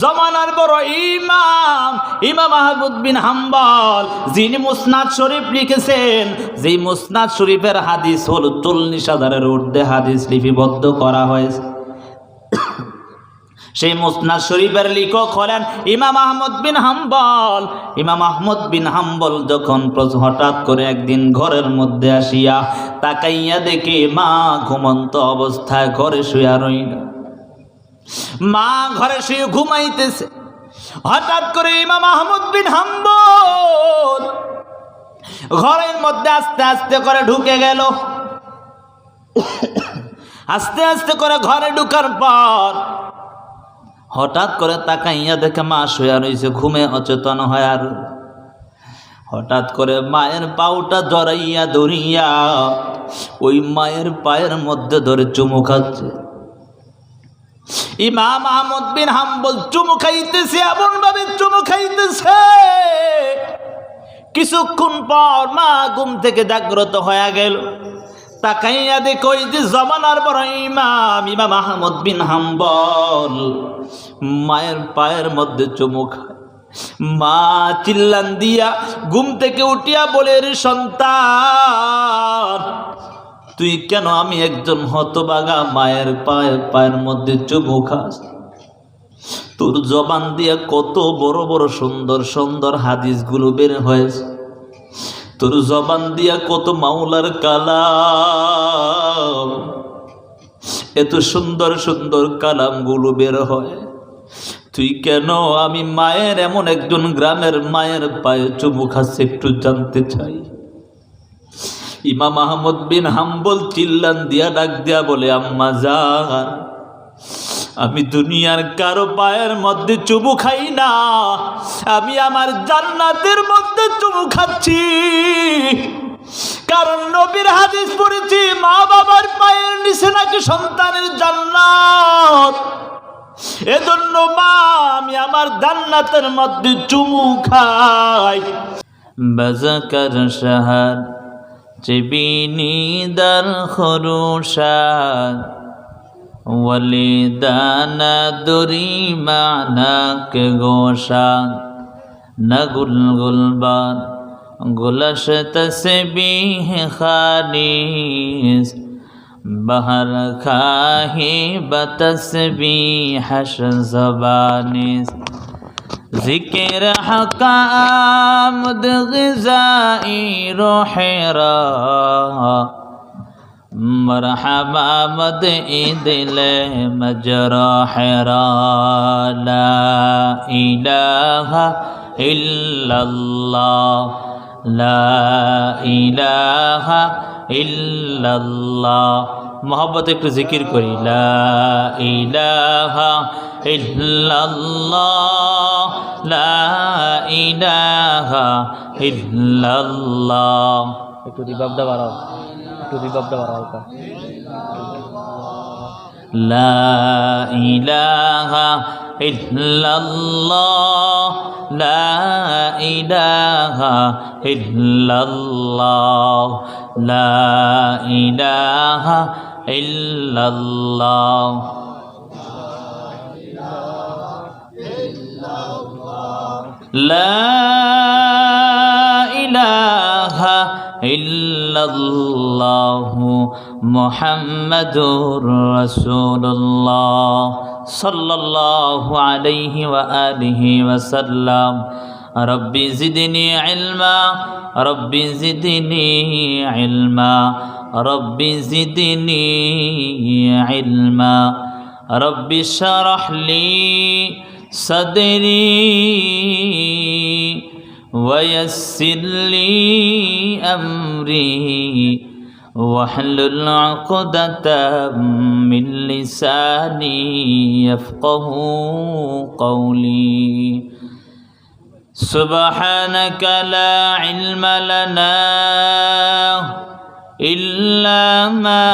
জমানার বড় ইমাম ইমাম আহমদ বিন হাম্বল, যিনি মুসনাদ শরীফ লিখেছেন, যেই মুসনাদ শরীফের হাদিস হল 40,000-এর ঊর্ধ্বে হাদিস লিপিবদ্ধ করা হয়েছে। সেই মুসনাদ শরীফের লেখক হলেন ইমাম আহমদ বিন হাম্বল। ইমাম আহমদ বিন হাম্বল যখন হঠাৎ করে একদিন ঘরের মধ্যে আসিয়া তাকাইয়া দেখে মা ঘুমন্ত অবস্থায় ঘরে শুয়া রইল। মা ঘরে শুয়ে ঘুমাইতেছে। হঠাৎ করে ইমাম আহমদ বিন হাম্বল ঘরের মধ্যে আস্তে আস্তে করে ঢুকে গেল। আস্তে আস্তে করে ঘরে ঢুকার পর হঠাৎ করে তাকাইয়া দেখে মা শুয়ে রইছে, ঘুমে অচেতন হয়। আর হঠাৎ করে মায়ের পাউটা জড়াইয়া ধরিয়া ওই মায়ের পায়ের মধ্যে ধরে চুমু খাচ্ছে। ইমাম আহমদ বিন হাম্বল চুমু খাইতেছে, এমন ভাবে চুমু খাইতেছে, কিছুক্ষণ পর মা ঘুম থেকে জাগ্রত হয়ে গেল। তাকাইয়া দেখো ওই যে জমানার বড় ইমাম ইমাম আহমদ বিন হাম্বল মায়ের পায়ের মধ্যে চুমু খায়। মা চিল্লান দিয়া ঘুম থেকে উঠিয়া বলে, রে সন্তান, তুই কেন আমি একজন হতভাগা মায়ের পায়ের মধ্যে চুমু খাস? তোর জবান দিয়া কত বড় বড় সুন্দর সুন্দর হাদিসগুলো বের হয়েছে, তোর জবান দিয়া কত মাওলার কালাম, এত সুন্দর সুন্দর কালামগুলো বের হয়, তুই কেন আমি মায়ের এমন একজন গ্রামের মায়ের পায়ে চুমু খাস একটু জানতে চাই। ইমাম আহমদ বিন হাম্বল চিল্লান দিয়া ডাক দিয়া বলে, আম্মা জান, আমি দুনিয়ার কারো পায়ের মধ্যে চুমু খাই না, আমি আমার জান্নাতের মধ্যে চুমু খাচ্ছি। কারণ নবীর হাদিস পড়েছি, মা বাবার পায়ের নিচে নাকি সন্তানের জান্নাত। এজন্য মা, আমি আমার জান্নাতের মধ্যে চুমু খাই। বাজাকার শাহার جبيني در خروشان ولیدانا دوری معناک گوشان نگل گلبان گلش تسبیح خانیز بہر خواہی بتسبیحش زبانیز ذکر حقامد غذائی روح را مرحبا مد دل مجروح را لا الہ الا اللہ لا الہ الا اللہ। मोहब्बत एक जिक्र करी, ला इलाहा इल्लल्लाह ला इलाहा इल्लल्लाह। একটু রিভাবটা বাড়াও, হালকা। লা ইলাহা ইল্লাল্লাহ লা ইলাহা ইল্লাল্লাহ লা ইলাহা ইল্লাল্লাহ। লা ইলাহা ইল্লাল্লাহু মুহাম্মাদুর রাসূলুল্লাহ সাল্লাল্লাহু আলাইহি ওয়া আলিহি ওয়াসাল্লাম। রব্বি জিদনি ইলমা রব্বি জিদনি ইলমা রব্বি জিদনি ইলমা রব্বি শরহ লি সদরি ওয়ায়াসসির লি আমরি ওয়াহলুল উকদাতাম মিন লিসানি ইয়াফকাহু কওলি। সুবহানাকা লা ইলমা লানা ইল্লা মা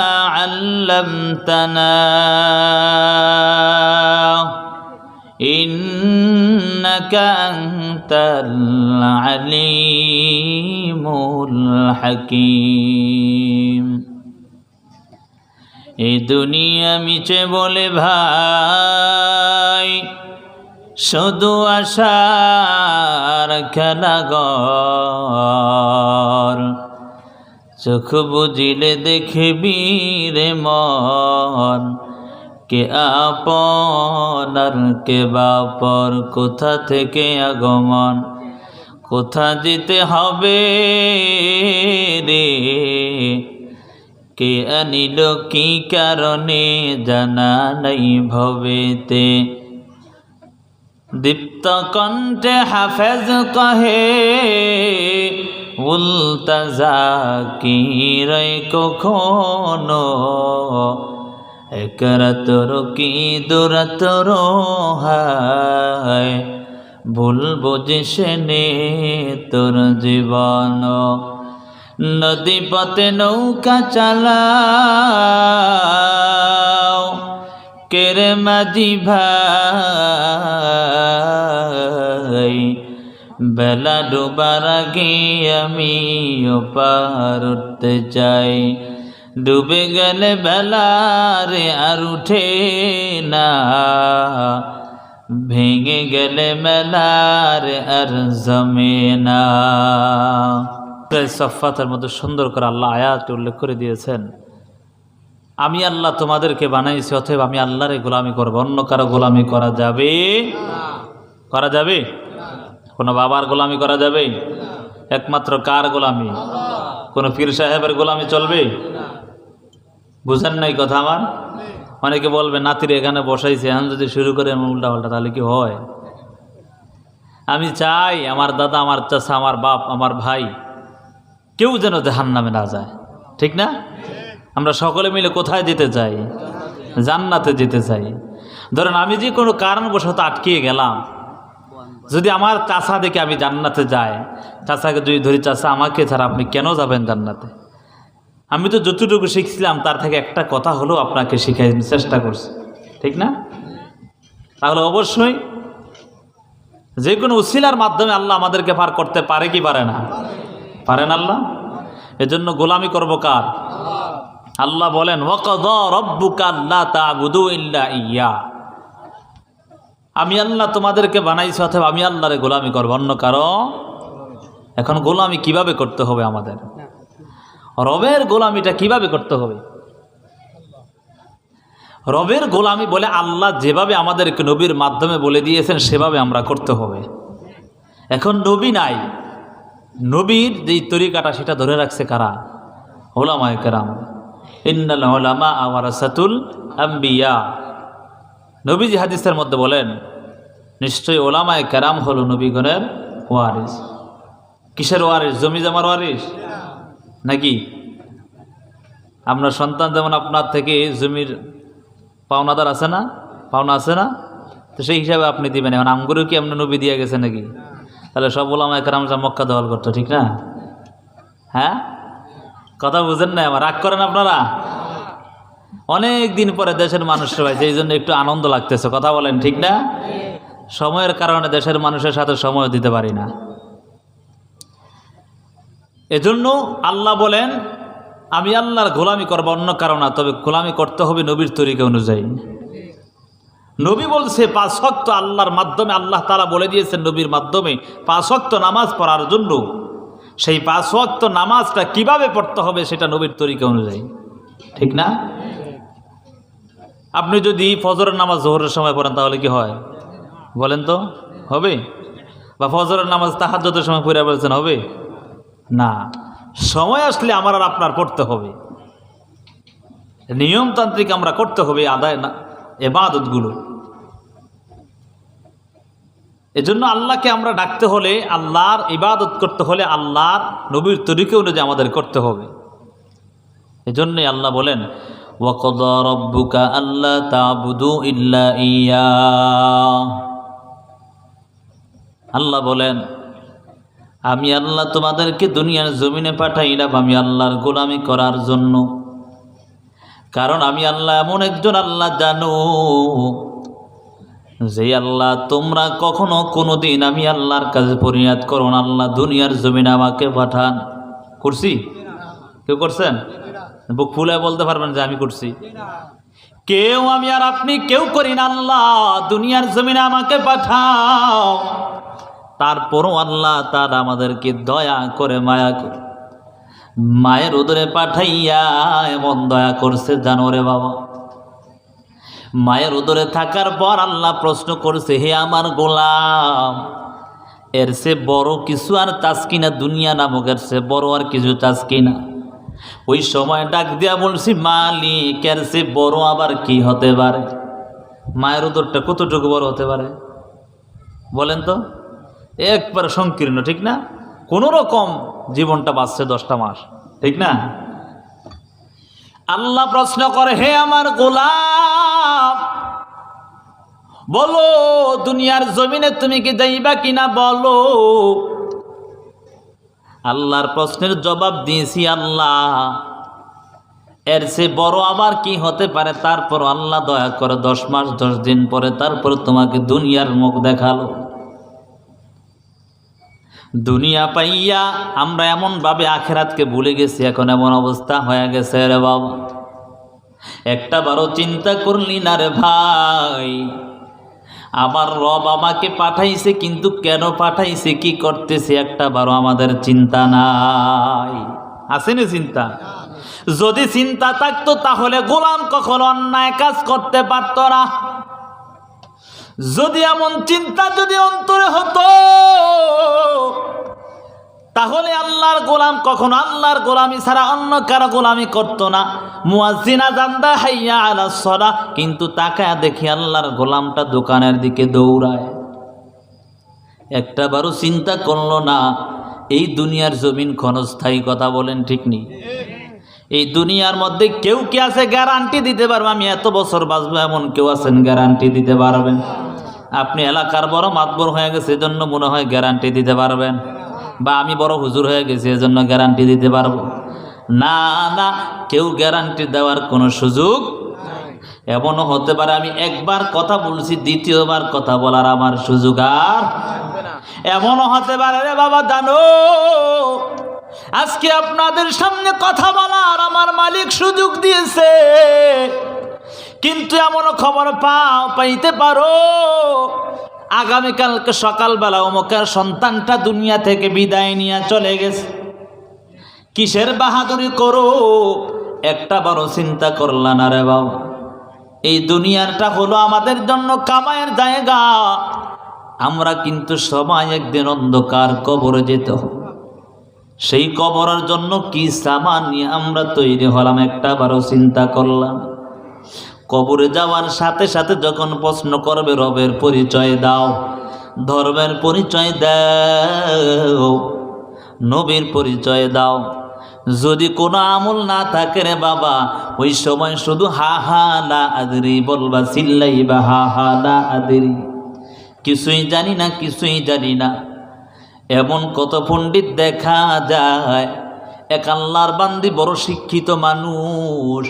আল্লামতানা ইন্নাকা আনতাল আলিমুল হাকিম। এই দুনিয়া মিছে বলে ভাই, শুধু আশার খেলাঘর, চোখ বুঝিলে দেখবি রে মন, কে আপন আর কে বাপর, কোথা থেকে আগমন, কোথা যেতে হবে রে, কে আনিল কি কারণে জানা নাই ভবেতে। দীপ্ত কণ্ঠে হাফেজ কহে উলতাজা কি রে কখনো, একরাতর কি দুরাতর হায়, ভুলবো যে সেনে তোর জীবন। নদী পথে নৌকা চালাও কেরে মাঝি ভাই, বেলা ডুবার আগে আমি ওপার উঠতে চাই, ডুবে গেলে বেলা রে আর উঠে না, ভেঙে গেলে মেলা রে আর জমে না। সফাতের মধ্যে সুন্দর করে আল্লাহ আয়াত উল্লেখ করে দিয়েছেন, আমি আল্লাহ তোমাদেরকে বানাইছি, অতএব আমি আল্লাহর গোলামি করবো, অন্য কারো গোলামি করা যাবে? করা যাবে? কোনো বাবার গোলামি করা যাবে? একমাত্র কার গোলামি? কোনো পীর সাহেবের গোলামি চলবে? বুঝেন নাই কথা আমার? অনেকে বলবে নাতির এখানে বসাইছে, এখন যদি শুরু করে উল্টা পাল্টা তাহলে কি হয়? আমি চাই আমার দাদা, আমার চাচা, আমার বাপ, আমার ভাই কেউ যেন জাহান্নামে না যায়, ঠিক না? আমরা সকলে মিলে কোথায় যেতে চাই? জান্নাতে যেতে চাই। ধরেন আমি যে কোনো কারণবশত আটকিয়ে গেলাম, যদি আমার চাচা দেখে আমি জান্নাতে যাই, চাচাকে যদি ধরি, চাচা আমাকে ছাড়া আপনি কেন যাবেন জান্নাতে? আমি তো যতটুকু শিখছিলাম তার থেকে একটা কথা হলেও আপনাকে শিখাই চেষ্টা করছি, ঠিক না? তাহলে অবশ্যই যে কোনো উসিলার মাধ্যমে আল্লাহ আমাদেরকে পার করতে পারে কি পারে না? পারেন আল্লাহ। এজন্য গোলামি করব কার? আল্লাহ বলেন ওয়াকাযা রাব্বুকা আল্লা তা'বুদু ইল্লা ইয়্যা, আমি আল্লাহ তোমাদেরকে বানাইছি, অথবা আমি আল্লাহরে গোলামি করব, অন্য কারো। এখন গোলামি কিভাবে করতে হবে আমাদের? রবের গোলামিটা কিভাবে করতে হবে? রবের গোলামি বলে আল্লাহ যেভাবে আমাদেরকে নবীর মাধ্যমে বলে দিয়েছেন সেভাবে আমরা করতে হবে। এখন নবী নাই, নবীর যেই তরিকাটা সেটা ধরে রাখছে কারা? উলামায়ে কেরাম। ইন্নাল উলামা ওয়ারাসাতুল আম্বিয়া। নবীজি হাদিসের মধ্যে বলেন নিশ্চয়ই উলামায়ে কেরাম হলো নবীগণের ওয়ারিস। কিসের ওয়ারিস? জমি জমার ওয়ারিস নাকি? আপনার সন্তান যেমন আপনার থেকে জমির পাওনাদার আছে না, পাওনা আছে না, তো সেই হিসাবে আপনি দিবেন। এখন আমগুলো কি আপনি নবী দিয়ে গেছে নাকি? তাহলে সব উলামায়ে কেরাম মক্কা দখল করতো, ঠিক না? হ্যাঁ, কথা বুঝেন না? আমার রাগ করেন আপনারা? অনেক দিন পরে দেশের মানুষের হয়েছে, এই জন্য একটু আনন্দ লাগতেছে, কথা বলেন, ঠিক না? সময়ের কারণে দেশের মানুষের সাথে সময় দিতে পারি না। এজন্য আল্লাহ বলেন আমি আল্লাহর গোলামি করবো, অন্য কারণ না, তবে গোলামি করতে হবে নবীর তরিকা অনুযায়ী। নবী বলছে 5 ওয়াক্ত আল্লাহর মাধ্যমে, আল্লাহ তাআলা বলে দিয়েছেন নবীর মাধ্যমে 5 ওয়াক্ত নামাজ পড়ার জন্য। সেই 5 ওয়াক্ত নামাজটা কিভাবে পড়তে হবে সেটা নবীর তরিকা অনুযায়ী, ঠিক না? আপনি যদি ফজরের নামাজ জোহরের সময় পড়েন তাহলে কি হয় বলেন তো? হবে? বা ফজরের নামাজ তাহাজ্জুদের সময় পড়ে বলছেন হবে না? সময় আসলে আমার আর আপনার পড়তে হবে, নিয়মতান্ত্রিক আমরা করতে হবে আদায় না ইবাদতগুলো। এজন্য আল্লাহকে আমরা ডাকতে হলে, আল্লাহর ইবাদত করতে হলে আল্লাহর নবীর তরিকা অনুযায়ী আমাদের করতে হবে। এজন্যই আল্লাহ বলেন ওয়াকাযা রাব্বুকা আল্লা তা'বুদু ইল্লা ইয়্যা। আল্লাহ বলেন আমি আল্লাহ তোমাদেরকে দুনিয়ার জমিনে পাঠাইলাম আমি আল্লাহর গোলামি করার জন্য। কারণ আমি আল্লাহ এমন একজন আল্লাহ জানো, যে আল্লাহ তোমরা কখনো কোনোদিন আমি আল্লাহর কাছে ফরিয়াদ করো না, আল্লাহ দুনিয়ার জমিনে আমাকে পাঠান। করছি? কেউ করছেন? বুক ফুলে বলতে পারবেন যে আমি করছি? কেউ আমি আর আপনি কেউ করি না, আল্লাহ দুনিয়ার জমিনে আমাকে পাঠাও। তারপরও আল্লাহ তার আমাদেরকে দয়া করে মায়া করে মায়ের উদরে পাঠাইয়া এমন দয়া করছে জানো রে বাবা। মায়ের উদরে থাকার পর আল্লাহ প্রশ্ন করছে, হে আমার গোলাম, এর সে বড় কিছু আর চাস কিনা? দুনিয়া নামক এর সে বড় আর কিছু চাস কিনা? ওই সময় ডাক দিয়া বলছি, মালিক এর সে বড় আবার কি হতে পারে? মায়ের উদরটা কতটুকু বড় হতে পারে বলেন তো? একবার সংকীর্ণ, ঠিক না? কোনো রকম জীবনটা বাঁচছে 10টা মাস, ঠিক না? আল্লাহ প্রশ্ন করে, হে আমার গোলাম, বলো দুনিয়ার জমিনে তুমি কি যাইবা কিনা বলো। আল্লাহর প্রশ্নের জবাব দিয়েছি, আল্লাহ এর সে বড় আবার কি হতে পারে? তারপর আল্লাহ দয়া করে 10 মাস 10 দিন পরে তারপর তোমাকে দুনিয়ার মুখ দেখালো। দুনিয়া পাইয়া আমরা এমনভাবে আখেরাতকে ভুলে গেছি, এখন এমন অবস্থা হয়ে গেছে রে বাবা। একটা বারও চিন্তা করলি না রে ভাই, আমার রব আমাকে পাঠাইছে, কিন্তু কেন পাঠাইছে, কি করতেছে, একটা বারও আমাদের চিন্তা নাই। আছে না চিন্তা? যদি চিন্তা থাকতো তাহলে গোলাম কখনো অন্যায় কাজ করতে পারত না। যদি এমন চিন্তা যদি অন্তরে হতো তাহলে আল্লাহর গোলাম কখনো আল্লাহর গোলামি ছাড়া অন্য কারো গোলামি করতো না। মুয়াজ্জিন আযান দেয় হাইয়া আলাস সালাহ, কিন্তু তাকায় দেখি আল্লাহর গোলামটা দোকানের দিকে দৌড়ায়। একটাবারও চিন্তা করলো না এই দুনিয়ার জমিন ক্ষণস্থায়ী, কথা বলেন ঠিক নেই? এই দুনিয়ার মধ্যে কেউ কি আছে গ্যারান্টি দিতে পারবে আমি এত বছর বাঁচবো? এমন কেউ আছেন গ্যারান্টি দিতে পারবেন? আপনি এলাকার বড় মাতবর হয়ে গেছে এজন্য মনে হয় গ্যারান্টি দিতে পারবেন, বা আমি বড় হুজুর হয়ে গেছি এজন্য গ্যারান্টি দিতে পারবো? না না, কেউ গ্যারান্টি দেওয়ার কোনো সুযোগ। এমনও হতে পারে আমি একবার কথা বলছি, দ্বিতীয়বার কথা বলার আমার সুযোগ আর এমনও হতে পারে রে বাবা, জানো আজকে আপনাদের সামনে কথা বলার আমার মালিক সুযোগ দিয়েছে, কিন্তু এমনও খবর পাইতে পারো আগামীকালকে সকালবেলা অমুকের সন্তানটা দুনিয়া থেকে বিদায় নিয়ে চলে গেছে। কিসের বাহাদুরি করো? একটা বড় চিন্তা করলা না রে বাবা? এই দুনিয়াটা হলো আমাদের জন্য কামাইয়ের জায়গা। আমরা কিন্তু সবাই একদিন অন্ধকার কবরে যেতে হবে। সেই কবরের জন্য কি সামান নিয়ে আমরা তৈরি হলাম একটা বড় চিন্তা করলাম? কবরে যাওয়ার সাথে সাথে যখন প্রশ্ন করবে রবের পরিচয় দাও, ধর্মের পরিচয় দাও, নবীর পরিচয় দাও, যদি কোনো আমল না থাকে রে বাবা, ওই সময় শুধু হা হা লা আদরি বলবা, চিল্লাইবা হা হা লা আদরি, কিছুই জানি না, কিছুই জানি না। এমন কত পণ্ডিত দেখা যায়, এক আল্লাহর বান্দি বড় শিক্ষিত মানুষ,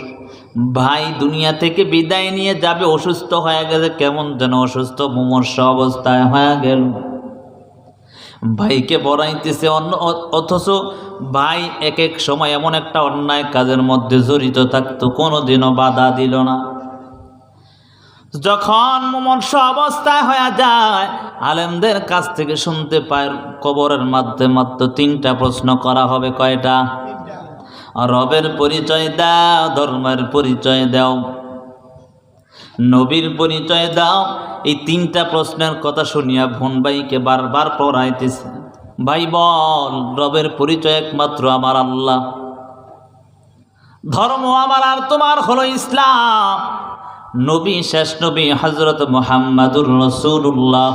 ভাই দুনিয়া থেকে বিদায় নিয়ে যাবে, অসুস্থ হয়ে গেছে, কেমন যেন অসুস্থ মুমূর্ষ অবস্থায় হয়ে গেল। ভাইকে পড়াইতেছে অথচ ভাই এক এক সময় এমন একটা অন্যায় কাজের মধ্যে জড়িত থাকতো, কোনোদিনও বাধা দিল না। যখন মুমূর্ষ অবস্থায় হয়ে যায়, আলেমদের কাছ থেকে শুনতে পায় কবরের মাধ্যমে মাত্র 3টা প্রশ্ন করা হবে। কয়টা? রবের পরিচয় দাও, ধর্মের পরিচয় দাও, নবীর পরিচয় দাও। এই 3টা প্রশ্নের কথা শুনিয়া বোন ভাইকে বারবার পড়াইতেছে, ভাই বল রবের পরিচয় একমাত্র আমার আল্লাহ, ধর্ম আমার আর তোমার হলো ইসলাম, নবী শেষ নবী হযরত মুহাম্মাদুর রাসূলুল্লাহ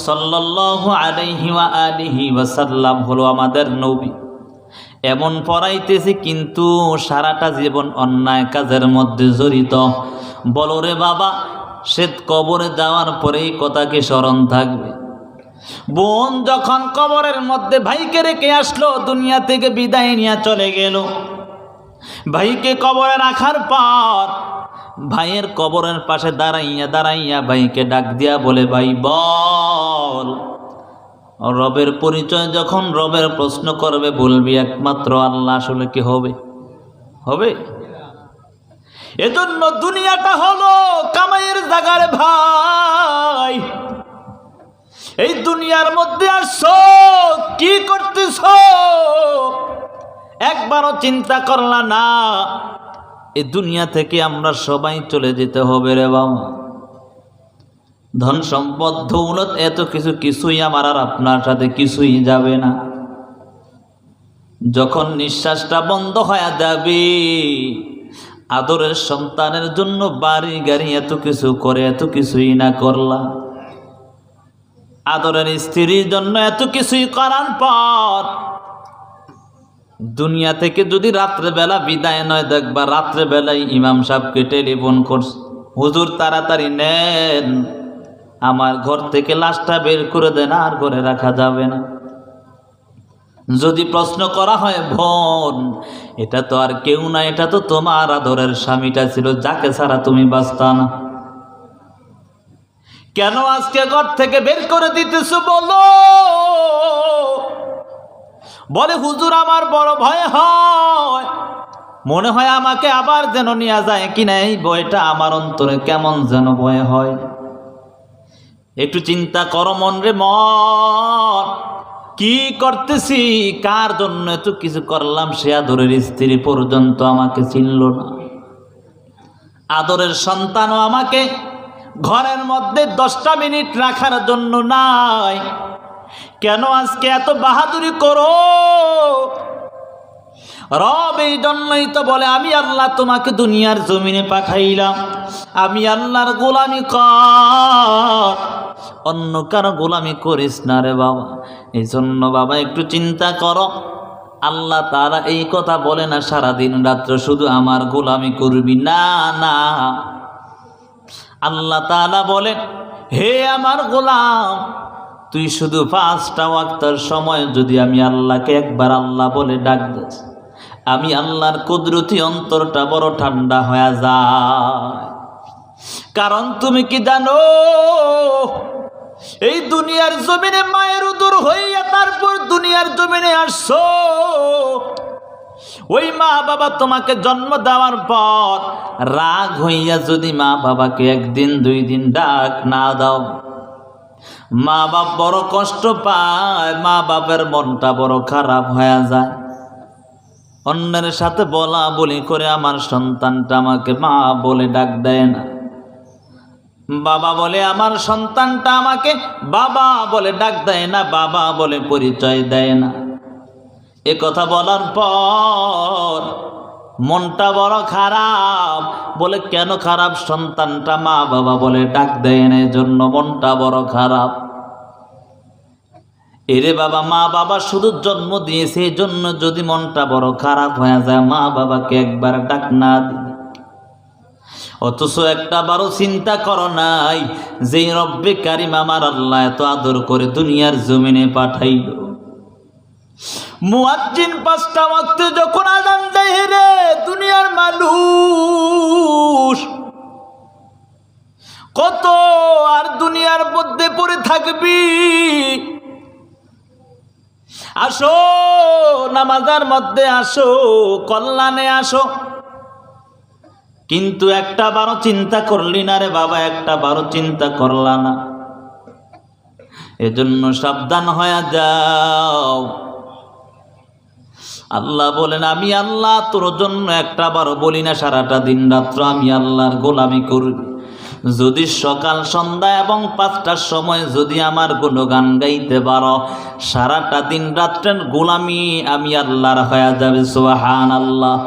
সাল্লাল্লাহু আলাইহি ওয়া আলিহি ওয়াসাল্লাম হলো আমাদের নবী। এমন পড়াইতেছি কিন্তু সারাটা জীবন অন্যায় কাজের মধ্যে জড়িত। বলো রে বাবা, সে কবরে যাওয়ার পরেই কথা কি স্মরণ থাকবে? বোন যখন কবরের মধ্যে ভাইকে রেখে আসলো, দুনিয়া থেকে বিদায় নিয়ে চলে গেল, ভাইকে কবরে রাখার পর ভাইয়ের কবরের পাশে দাঁড়াইয়া ভাইকে ডাক দিয়া বলে, ভাই বল রবের পরিচয়। যখন রবের প্রশ্ন করবে বলবি একমাত্র আল্লাহ, আসলে কি হবে? হবে? এজন্য দুনিয়াটা হলো কামাইয়ের জায়গার ভাই। এই দুনিয়ার মধ্যে আসছো, কি করতেছ একবারও চিন্তা করলা না? এই দুনিয়া থেকে আমরা সবাই চলে যেতে হবে রে বাবা। ধন সম্পদ দৌলত এত কিছুই আমার আর আপনার সাথে কিছুই যাবে না। যখন নিঃশ্বাসটা বন্ধ হয়ে যাবে, আদরের সন্তানের জন্য বাড়ি গাড়ি এত কিছু করে এত কিছুই না করলা, আদরের স্ত্রীর জন্য এত কিছুই করার পর দুনিয়া থেকে যদি রাত্রেবেলা বিদায় নয়, দেখবা রাত্রেবেলায় ইমাম সাহেবকে টেলিফোন করছে, হুজুর তাড়াতাড়ি নেন, আমার ঘর থেকে লাশটা বের করে দেন, আর ঘরে রাখা যাবে না। যদি প্রশ্ন করা হয়, বোন এটা তো আর কেউ না, এটা তো তোমার আদরের স্বামীটা ছিল, যাকে ছাড়া তুমি বাঁচতা না, কেন আজকে ঘর থেকে বের করে দিতেছো বলো? বলে হুজুর আমার বড় ভয় হয়, মনে হয় আমাকে আবার যেন নিয়ে যায় কিনা, এই ভয়টা আমার অন্তরে কেমন যেন ভয় হয়। একটু চিন্তা করো মন রে মন, কি করতেছি, কার জন্য এত কিছু করলাম? সে আদরের স্ত্রী পর্যন্ত আমাকে চিনল না, আদরের সন্তানও আমাকে ঘরের মধ্যে 10টা মিনিট রাখার জন্য নাই। কেন আজকে এত বাহাদুরি করো? রব এই জন্যই তো বলে, আমি আল্লাহ তোমাকে দুনিয়ার জমিনে পাঠাইলাম, আমি আল্লাহর গোলামি কর, অন্য কারো গোলামি করিস না রে বাবা। এই জন্য বাবা একটু চিন্তা করো, আল্লাহ তাআলা এই কথা বলে না সারাদিন রাত্র শুধু আমার গোলামি করবি, না না, আল্লাহ তাআলা বলেন, হে আমার গোলাম, তুই শুধু 5টা ওয়াক্তের সময় যদি আমি আল্লাহকে একবার আল্লাহ বলে ডাক দিস, আমি আল্লাহর কুদরতি অন্তরটা বড় ঠান্ডা হয়ে যায়। কারণ তুমি কি জানো, এই দুনিয়ার জমিনে মায়ের উদর হইয়া তারপর দুনিয়ার জমিনে আসছো। ওই মা বাবা তোমাকে জন্ম দেওয়ার পর রাগ হইয়া যদি মা বাবাকে 1 দিন 2 দিন ডাক না দাও, মা বাপ বড় কষ্ট পায়, মা বাবার মনটা বড় খারাপ হয়ে যায়। অন্যের সাথে বলা বলি করে আমার সন্তানটা আমাকে মা বলে ডাক দেয় না, বাবা বলে আমার সন্তানটা আমাকে বাবা বলে ডাক দেয় না, বাবা বলে পরিচয় দেয় না। এ কথা বলার পর মনটা বড় খারাপ। বলে কেন খারাপ? সন্তানটা মা বাবা বলে ডাক দেয় না, এজন্য মনটা বড় খারাপ। এরে বাবা, মা বাবা শুধু জন্ম দিয়েছে, এই জন্য যদি মনটা বড় খারাপ হয়ে যায়, মা বাবাকে একবার ডাক না দিই, অথচ একটা বারো চিন্তা করো নাই যে রব্বে কারিম আমার আল্লাহ এত আদর করে দুনিয়ার জমিনে পাঠাইল। মুয়াজ্জিন 5টা ওয়াক্তে যখন আযান দেয় রে, দুনিয়ার মানুষ কত আর দুনিয়ার মধ্যে পড়ে থাকবি? আসো নামাজের মধ্যে আসো, কল্যাণে আসো, কিন্তু একটা বারো চিন্তা করলি না রে বাবা, একটা বারো চিন্তা করলা না। এজন্য সাবধান হয়ে যাও। আল্লাহ বলেন, আমি আল্লাহ তোর জন্য একটা বারো বলি না সারাটা দিন রাত্র আমি আল্লাহর গোলামি করবি। যদি সকাল সন্ধ্যা এবং 5টার সময় যদি আমার গুণগান গাইতে পারো, সারাটা দিন রাত্রের গোলামি আমি আল্লাহর হয়ে যাবে। সুবহানাল্লাহ।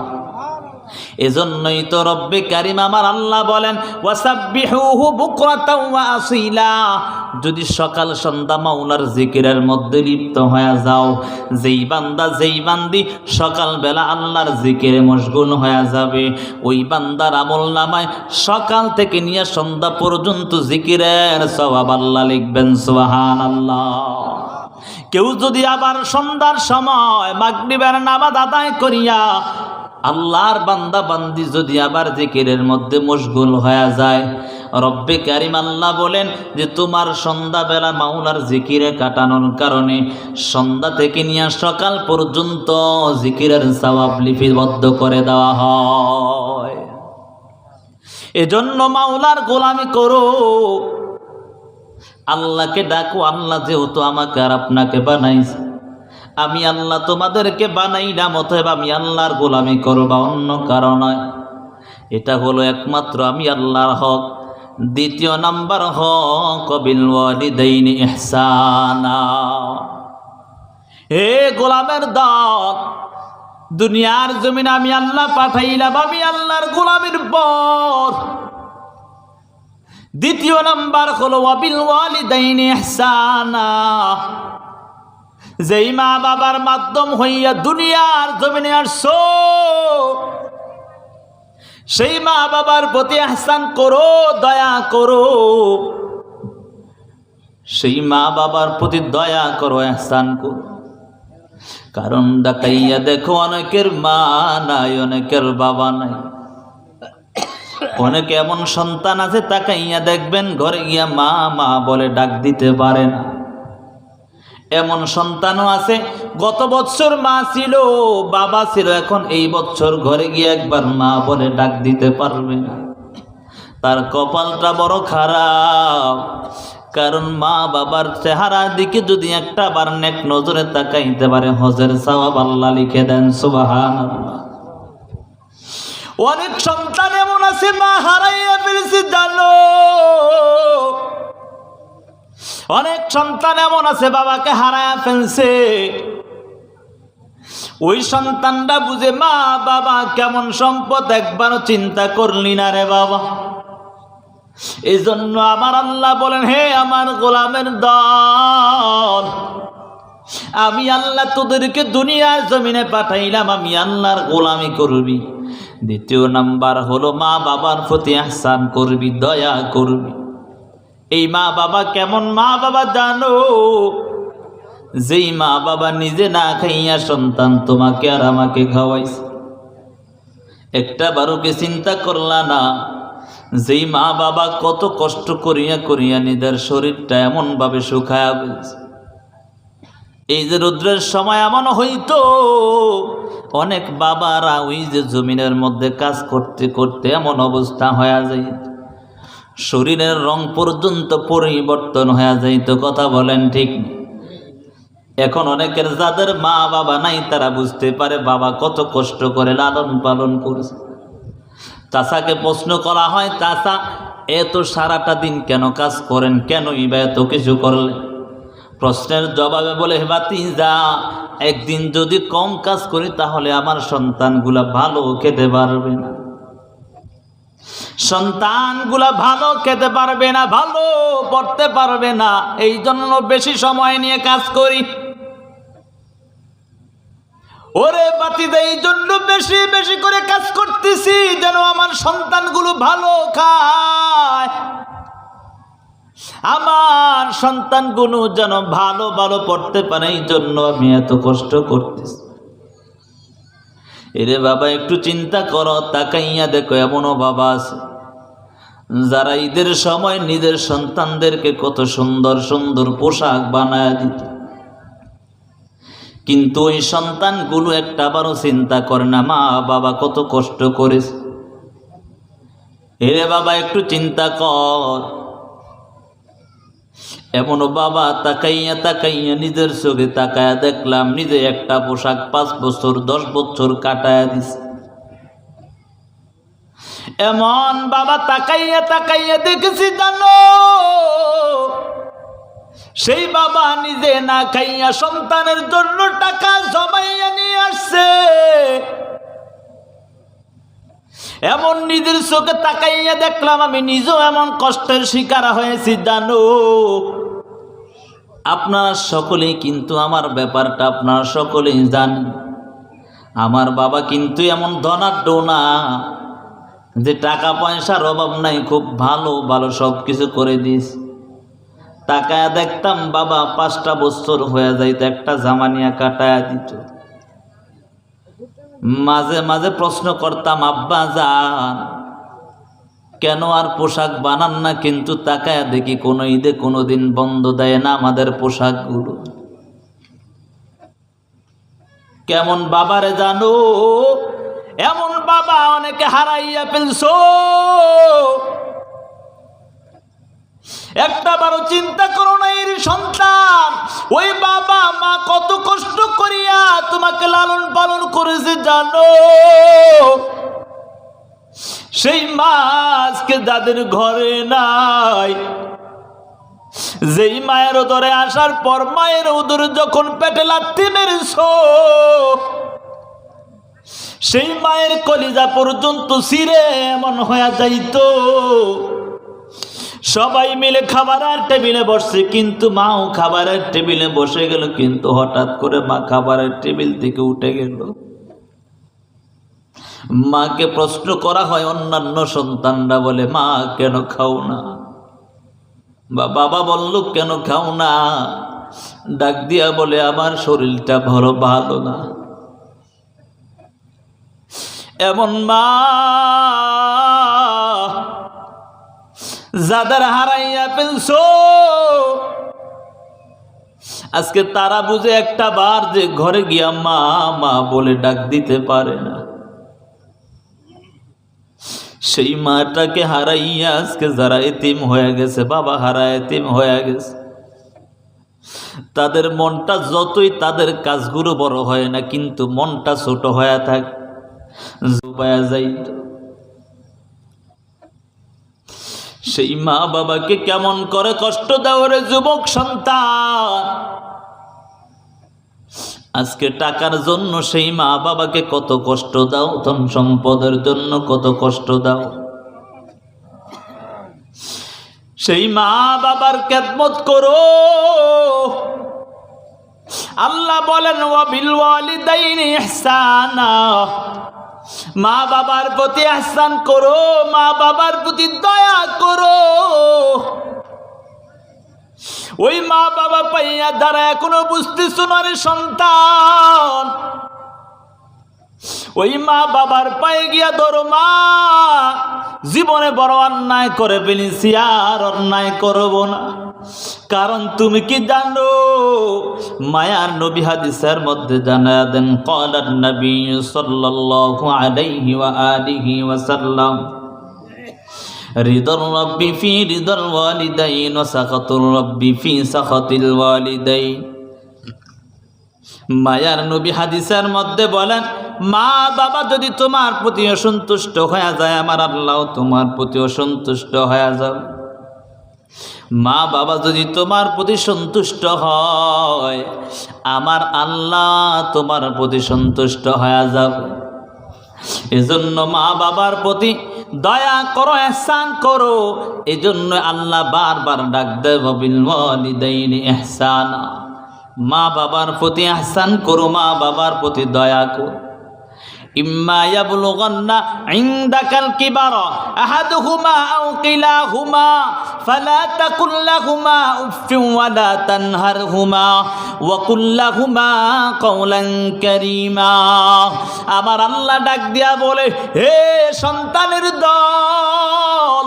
এজন্যই তো রব্বে কারিম আমার আল্লাহ বলেন, ওয়াসাব্বিহুহু বুকরাতাও ওয়া আসিলা। যদি সকাল সন্ধ্যা মাওলার জিকিরের মধ্যে লিপ্ত হয়ে যাও, যেই বান্দা যেই বান্দি সকালবেলা আল্লাহর জিকিরে মশগুল হয়ে যাবে, ওই বান্দার আমলনামায় সকাল থেকে নিয়ে সন্ধ্যা পর্যন্ত জিকিরের সওয়াব আল্লাহ লিখবেন। সুবহানাল্লাহ। কেউ যদি আবার সন্ধ্যার সময় মাগরিবের নামাজ আদায় করিয়া আল্লাহর বান্দা বান্দি যদি আবার জিকিরের মধ্যে মশগুল হয়ে যায়, রব্বে কারিম আল্লাহ বলেন যে তোমার সন্ধ্যাবেলা মাওলার জিকিরে কাটানোর কারণে সন্ধ্যা থেকে নিয়ে সকাল পর্যন্ত জিকিরের সওয়াব লিপিবদ্ধ করে দেওয়া হয়। এজন্য মাওলার গোলামি করো, আল্লাহকে ডাকো। আল্লাহ যেহেতু আমাকে আর আপনাকে বানাইছে, আমি আল্লাহ তোমাদেরকে বানাই না, অতএব আমি আল্লাহর গোলামি করবা, অন্য কারণ নয়। এটা হলো একমাত্র আমি আল্লাহর হক। দ্বিতীয় নাম্বার হক বিল ওয়ালিদাইনি ইহসানা। হে গোলামের দল, দুনিয়ার জমিনে আমি আল্লাহ পাঠাইলাম, আমি আল্লাহর গোলামির পর দ্বিতীয় নাম্বার হলো ওয়াবিল ওয়ালিদাইনি ইহসানা। যেই মা বাবার মাধ্যম হইয়া দুনিয়ার জমিনে আসছো, সেই মা বাবার প্রতি ইহসান করো, দয়া করো। সেই মা বাবার প্রতি দয়া করো, ইহসান করো। কারণ ডাকাইয়া দেখো, অনেকের মা নাই, অনেকের বাবা নাই। অনেকে এমন সন্তান আছে, তাকাইয়া দেখবেন ঘরে গিয়া মা মা বলে ডাক দিতে পারে না। এমন সন্তানও আছে, গত বছর মা ছিল, বাবা ছিল, এখন এই বছর ঘরে গিয়ে একবার মা বলে ডাক দিতে পারবে না। তার কপালটা বড় খারাপ। কারণ মা বাবার চেহারার দিকে যদি একটা বার নেক নজরে তাকাইতে পারে, হজের সওয়াব আল্লাহ লিখে দেন। সুবহানাল্লাহ। অনেক সন্তান এমন আছে মা হারাইয়া ফেলেছে, জানো। অনেক সন্তান এমন আছে বাবাকে হারাইয়া ফেলছে। ওই সন্তানটা বুঝে মা বাবা কেমন সম্পদ, একবারও চিন্তা করলি না রে বাবা। এই জন্য আমার আল্লাহ বলেন, হে আমার গোলামের দল, আমি আল্লাহ তোদেরকে দুনিয়ার জমিনে পাঠাইলাম, আমি আল্লাহর গোলামি করবি। দ্বিতীয় নাম্বার হলো মা বাবার প্রতি ইহসান করবি, দয়া করবি। এই মা বাবা কেমন মা বাবা জানো? যেই মা বাবা নিজে না খাইয়া সন্তান তোমাকে আর আমাকে খাওয়াইছে। একটা বারোকে চিন্তা করলা না? যেই মা বাবা কত কষ্ট করিয়া করিয়া নিজের শরীরটা এমন ভাবে শুকায়া ফেলছে। এই যে রৌদ্রের সময় এমন হইতো, অনেক বাবারা ওই যে জমিনের মধ্যে কাজ করতে করতে এমন অবস্থা হয়ে যায়, শরীরের রং পর্যন্ত পরিবর্তন হয়ে যাইত। কথা বলেন ঠিক না? এখন অনেকের যাদের মা বাবা নাই, তারা বুঝতে পারে বাবা কত কষ্ট করে লালন পালন করেছে। চাচাকে প্রশ্ন করা হয়, চাচা এত সারাটা দিন কেন কাজ করেন, কেন ইবা এত কিছু করলেন? প্রশ্নের জবাবে বলে, ভাতিজা একদিন যদি কম কাজ করি তাহলে আমার সন্তানগুলা ভালো খেতে পারবে না, সন্তানগুলা ভালো খেতে পারবে না, ভালো পড়তে পারবে না। এই জন্য বেশি সময় নিয়ে কাজ করি। ওরে বাতিদা, এই জন্য বেশি বেশি করে কাজ করতেছি যেন আমার সন্তানগুলো ভালো খায়, আমার সন্তানগুলো যেন ভালো ভালো পড়তে পারে। এই জন্য আমি এত কষ্ট করতেছি। এরে বাবা, একটু চিন্তা করো, তাকাইয়া দেখো, এমনও বাবা আছে যারা ঈদের সময় নিজের সন্তানদেরকে কত সুন্দর সুন্দর পোশাক বানায় দিত, কিন্তু ওই সন্তানগুলো একটা বারও চিন্তা করে না মা বাবা কত কষ্ট করেছে। এরে বাবা, একটু চিন্তা কর। এমনও বাবা তাকাইয়া তাকাইয়া নিজের চোখে তাকায়া দেখলাম নিজে একটা পোশাক 5 বছর 10 বছর কাটায়া দিছে। এমন বাবা তাকাইয়া তাকাইয়া দেখেছি, জানো, সেই বাবা নিজে না খাইয়া সন্তানের জন্য টাকা জমাইয়া নিয়ে আসছে। এমন নিজের চোখে তাকাইয়া দেখলাম, আমি নিজেও এমন কষ্টের শিকার হয়েছি, জানো। আপনারা সকলেই কিন্তু আমার ব্যাপারটা আপনারা সকলেই জানেন। আমার বাবা কিন্তু এমন ধনাঢ্য না যে টাকা পয়সার অভাব নাই, খুব ভালো ভালো সব কিছু করে দিস। টাকায় দেখতাম বাবা 5টা বছর হয়ে যাইতো একটা জামা নিয়ে কাটায়া দিত। মাঝে মাঝে প্রশ্ন করতাম, আব্বা জান কেন আর পোশাক বানান না? কিন্তু তাকায়া দেখি কোনো ঈদে কোনোদিন বন্ধ দেয় না আমাদের পোশাকগুলো। কেমন বাবারে জানো, এমন বাবা অনেকে হারাইয়া ফেলছো, একটা বারো চিন্তা করো না এর সন্তান ওই বাবা মা কত কষ্ট করিয়া তোমাকে লালন পালন করেছে জানো? সেই মা আজকে যাদের ঘরে নাই, যেই মায়ের উদরে আসার পর মায়ের উদরে যখন পেটে লাথি মেরেছো, সেই মায়ের কলিজা পর্যন্ত ছিঁড়ে এমন হয়ে যাইতো। সবাই মিলে খাবারের টেবিলে বসছে, কিন্তু মাও খাবারের টেবিলে বসে গেল, কিন্তু হঠাৎ করে মা খাবারের টেবিল থেকে উঠে গেল। মাকে প্রশ্ন করা হয়, অন্যান্য সন্তানরা বলে মা কেন খাও না, বা বাবা বলল কেন খাও না, ডাক দিয়া বলে আমার শরীরটা ভালো না। এমন মা যাদের হারাইয়া ফেলছো, আজকে তারা বুঝে একটা বার যে ঘরে গিয়া মা মা বলে ডাক দিতে পারে না। সেই মাটাকে হারাইয়া আজকে যারা এতিম হয়ে গেছে, বাবা হারা এতিম হয়ে গেছে, তাদের মনটা যতই তাদের কাজগুলো বড় হয় না, কিন্তু মনটা ছোট হয়ে থাকে, জুবায়া যাইত। সেই মা বাবাকে কেমন করে কষ্ট দাও রে যুবক সন্তান। আজকে টাকার জন্য সেই মা বাবাকে কত কষ্ট দাও, ধন সম্পদের জন্য কত কষ্ট দাও। সেই মা বাবার খেদমত করো। আল্লাহ বলেন ওয়া বিল ওয়ালিদাইনি ইহসানা, মা বাবার প্রতি ইহসান করো, মা বাবার প্রতি দয়া করো। ওই মা বাবা পাইয়া দ্বারা এখনো বুঝতেছো না রে সন্তান, ওই মা বাবার পায়ে গিয়া ধরো, মা জীবনে বড় অন্যায় করে ফেলেছি, আর অন্যায় করব না। কারণ তুমি কি জানো, মায়ার নবী হাদিসের মধ্যে জানায়া দেন, ক্বালান নবী সাল্লাল্লাহু আলাইহি ওয়া আলিহি ওয়াসাল্লাম, রিদার রাব্বি ফি রিদাল ওয়ালিদাইন ওয়া সাখাতুর রাব্বি ফি সাখাতিল ওয়ালিদাইন। মায়ার নবী হাদিসের মধ্যে বলেন, মা বাবা যদি তোমার প্রতি অসন্তুষ্ট হয়ে যায়, আমার আল্লাহ তোমার প্রতি অসন্তুষ্ট হয়ে যাবে। মা বাবা যদি তোমার প্রতি সন্তুষ্ট হয়, আমার আল্লাহ তোমার প্রতি সন্তুষ্ট হয়ে যাবে। এজন্য মা বাবার প্রতি দয়া করো, ইহসান করো। এজন্য আল্লাহ বারবার ডাক দেয় বিল ওয়ালিদাইনি ইহসানা, মা বাবার প্রতি ইহসান করো, মা বাবার প্রতি দয়া করো। ইম্মা ইয়াবলুগান্না ইনদাকাল কিবারা আহাদুহুমা আও কিলাহুমা ফালা তাকুল লাহুমা উফফিন ওয়ালা তানহারহুমা ওয়া কুল লাহুমা কওলান কারীমা। আমার আল্লাহ ডাক দিয়া বলে, হে সন্তানের দল,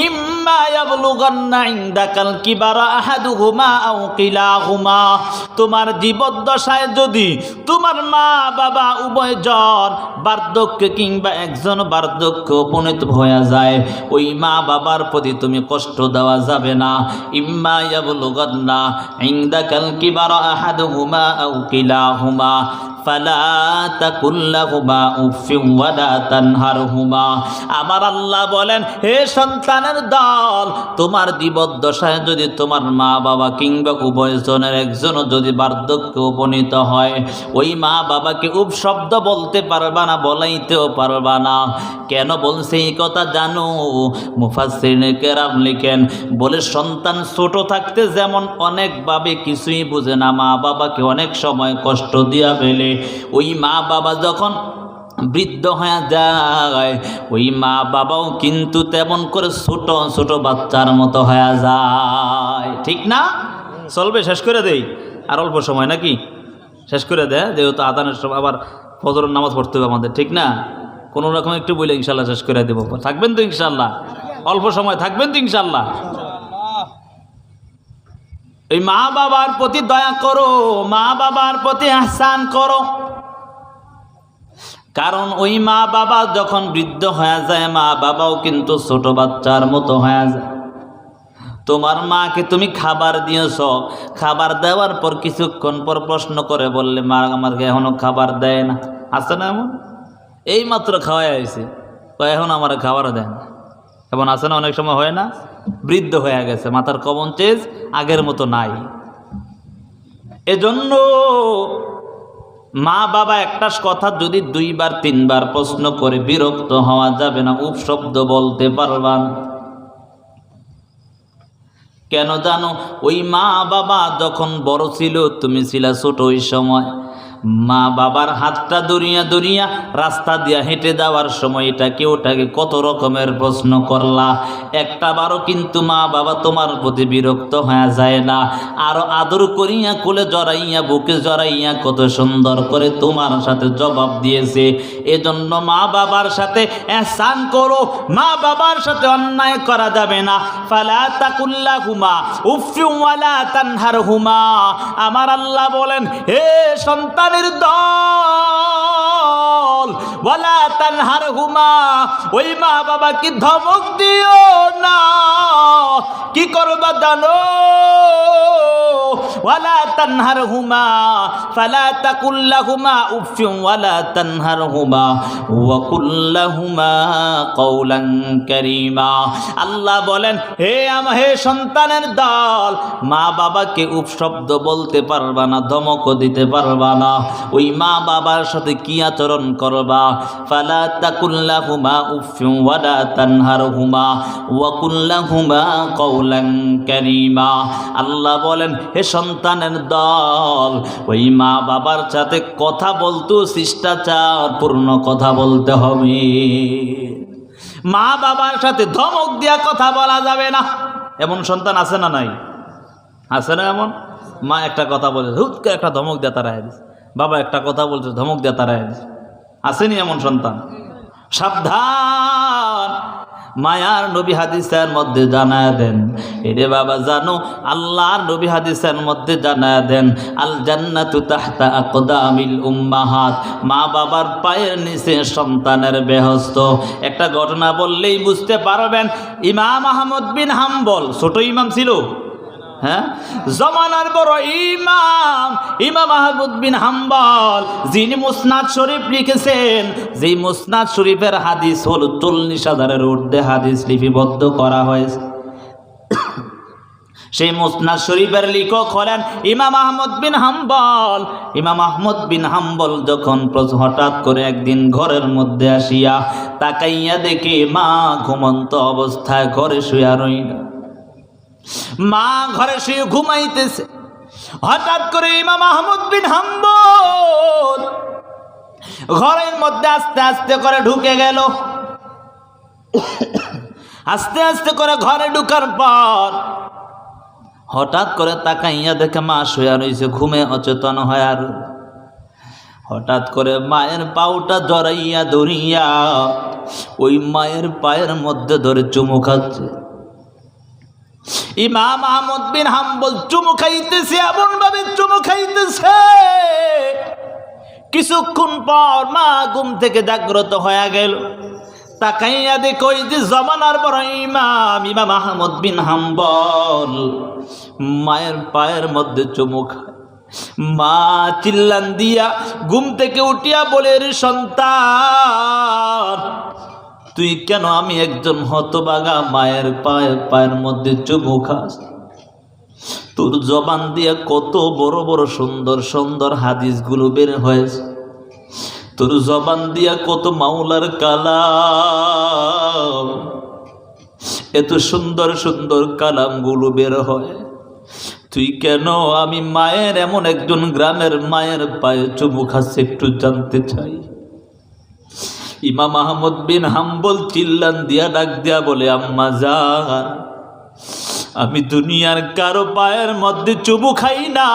ইম্মা ইয়াবলুগান্না ইনদাকাল কিবারা আহাদুহুমা আও কিলাহুমা, তোমার জীবদ্দশায় যদি তোমার মা বাবা উভয়জন বার্ধক্য কিংবা একজন বার্ধক্য উপনীত হয়ে যায়, ওই মা বাবার প্রতি তুমি কষ্ট দেওয়া যাবে না। ইম্মা ইয়াবলুগান্না ইনদাকাল কিবারা আহাদুহুমা আও কিলাহুমা ফালা তাকুল লাহুমা উফফিন ওয়ালা তানহারহুমা। আমার আল্লাহ বলেন, হে সন্তানের দল, তোমার জীবদ্দশায় যদি তোমার মা বাবা কিংবা উভয়জনের একজনও যদি বার্ধক্য উপনীত হয়, ওই মা বাবাকে উপশব্দ বলতে পারবা না, বলাইতেও পারবা না। কেন বলছে এই কথা জানো? মুফাসসিরিনে কেরাম লিখেন, বলে সন্তান ছোট থাকতে যেমন অনেকভাবে কিছুই বুঝে না, মা বাবাকে অনেক সময় কষ্ট দিয়া ফেলে, ওই মা বাবা যখন বৃদ্ধ হয়ে যায়, ওই মা বাবাও কিন্তু তেমন করে ছোট ছোট বাচ্চার মতো হয়ে যায়। ঠিক না? চলবে, শেষ করে দেই, আর অল্প সময় নাকি শেষ করে দেয়, যেহেতু আদানের সময় আবার ফজরের নামাজ পড়তে হবে আমাদের, ঠিক না? কোনো রকম একটু বলে ইনশাল্লাহ শেষ করে দেবো। থাকবেন তো ইনশাল্লাহ? অল্প সময় থাকবেন তো ইনশাল্লাহ? এই মা বাবার প্রতি দয়া করো, মা বাবার প্রতি ইহসান করো। কারণ ওই মা বাবা যখন বৃদ্ধ হয়ে যায়, মা বাবাও কিন্তু ছোট বাচ্চার মতো হয়ে যায়। তোমার মাকে তুমি খাবার দিয়েছ, খাবার দেওয়ার পর কিছুক্ষণ পর প্রশ্ন করে বললে, মা আমাকে এখনো খাবার দেয় না। আছে না এমন? এই মাত্র খাওয়াই হয়েছে, এখন আমার খাবার দেয় না। এমন আছে না? অনেক সময় হয় না? বৃদ্ধ হয়ে গেছে, মাথার কবঞ্চেজ আগের মতো নাই। এজন্য মা বাবা একটা কথা যদি 2 বার 3 বার প্রশ্ন করে বিরক্ত হওয়া যাবে না, উপশব্দ বলতে পারবা না। কেন জানো? ওই মা বাবা যখন বড় ছিল, তুমি ছিলা ছোট, ওই সময় মা বাবার হাতটা দরিয়া দরিয়া রাস্তা দিয়া হেঁটে যাওয়ার সময় এটাকে ওটাকে কত রকমের প্রশ্ন করলা, একটা বারও কিন্তু মা বাবা তোমার প্রতি বিরক্ত হয়ে যায় না। আরো আদর করিয়া কোলে জড়াইয়া বুকে জড়াইয়া কত সুন্দর করে তোমার সাথে জবাব দিয়েছে। এজন্য মা বাবার সাথে ihsan করো, মা বাবার সাথে অন্যায় করা যাবে না। ফালা তাকুল্লাহুমা উফফিন ওয়ালা তানহারহুমা। আমার আল্লাহ বলেন, হে সন্তানের দল, ওয়ালা তানহারহুমা, ওই মা বাবাকে ধমক দিও না। কি করবা জানো? ওয়ালা তানহারহুমা ফালা তাকুল্লাহুমা উফফিন ওয়ালা তানহারহুমা ওয়া কুল্লাহুমা কওলান কারীমা। আল্লাহ বলেন, হে সন্তানের দল, মা বাবাকে উপশব্দ বলতে পারবা না, ধমকও দিতে পারবা না। ওই মা বাবার সাথে কি আচরণ করবা? ফালা তাকুল্লাহুমা উফফিন ওয়ালা তানহারহুমা ওয়া কুল্লাহুমা কওলান কারীমা। আল্লাহ বলেন, হে সন্তানের দল, ওই মা বাবার সাথে কথা বলতেও শিষ্টাচার পূর্ণ কথা বলতে হবে। মা বাবার সাথে ধমক দিয়া কথা বলা যাবে না। এমন সন্তান আছে না নাই? আছে না এমন? মা একটা কথা বলে হুটকে একটা ধমক দিয়ে তারাই দিস, বাবা একটা কথা বলছে ধমক দিয়ে তারাই দিস। আসেনি এমন সন্তান? সাবধান। মায়ার নবী হাদিসের মধ্যে জানায় দেন, এরে বাবা জানো, আল্লাহর নবী হাদিসের মধ্যে জানায় দেন, আল জান্নাতু তাহতা আকদামিল উম্মাহাত, মা বাবার পায়ের নিচে সন্তানের বেহস্ত। একটা ঘটনা বললেই বুঝতে পারবেন। ইমাম আহমদ বিন হাম্বল ছোট ইমাম ছিল, হ্যাঁ, জমানার বড় ইমাম আহমদ বিন হাম্বল, যিনি মুসনাদ শরীফ লিখেছেন, যেই মুসনাদ শরীফের হাদিস হল 40,000-এর ঊর্ধ্বে হাদিস লিপিবদ্ধ করা হয়েছে। সেই মুসনাদ শরীফের লেখক হলেন ইমাম আহমদ বিন হাম্বল। ইমাম আহমদ বিন হাম্বল যখন হঠাৎ করে একদিন ঘরের মধ্যে আসিয়া তাকাইয়া দেখে মা ঘুমন্ত অবস্থায় ঘরে শুয়া রইল। মা ঘরে শুয়ে ঘুমাইতেছে। হঠাৎ করে ইমাম আহমদ বিন হাম্বল ঘরের মধ্যে আস্তে আস্তে করে ঢুকে গেল। আস্তে আস্তে করে ঘরে ঢুকার পর হঠাৎ করে তাকাইয়া দেখে মা শুয়ে রইছে, ঘুমে অচেতন হয়ে। আর হঠাৎ করে মায়ের পাউটা জড়াইয়া ধরিয়া ওই মায়ের পায়ের মধ্যে ধরে চুমু খাচ্ছে। ইমাম আহমদ বিন হাম্বল চুমু খাইতেছে, এমন ভাবে চুমু খাইতেছে, কিছুক্ষণ পর মা ঘুম থেকে জাগ্রত হয়ে গেল। তাকাইয়া দেখো ওই যে জমানার বড় ইমাম আহমদ বিন হাম্বল মায়ের পায়ের মধ্যে চুমু খায়। মা চিল্লান দিয়া ঘুম থেকে উঠিয়া বলে, রে সন্তান, তুই কেন আমি একজন হতভাগা মায়ের পায়ের মধ্যে চুমু খাস? তোর জবান দিয়া কত বড় বড় সুন্দর সুন্দর হাদিসগুলো বের হয়েছে, তোর জবান দিয়া কত মাওলার কালাম, এত সুন্দর সুন্দর কালামগুলো বের হয়, তুই কেন আমি মায়ের এমন একজন গ্রামের মায়ের পায়ে চুমু খাস একটু জানতে চাই। ইমাম আহমদ বিন হাম্বল চিল্লান দিয়া ডাক দিয়া বলে, আম্মা জান, আমি দুনিয়ার কারো পায়ের মধ্যে চুমু খাই না,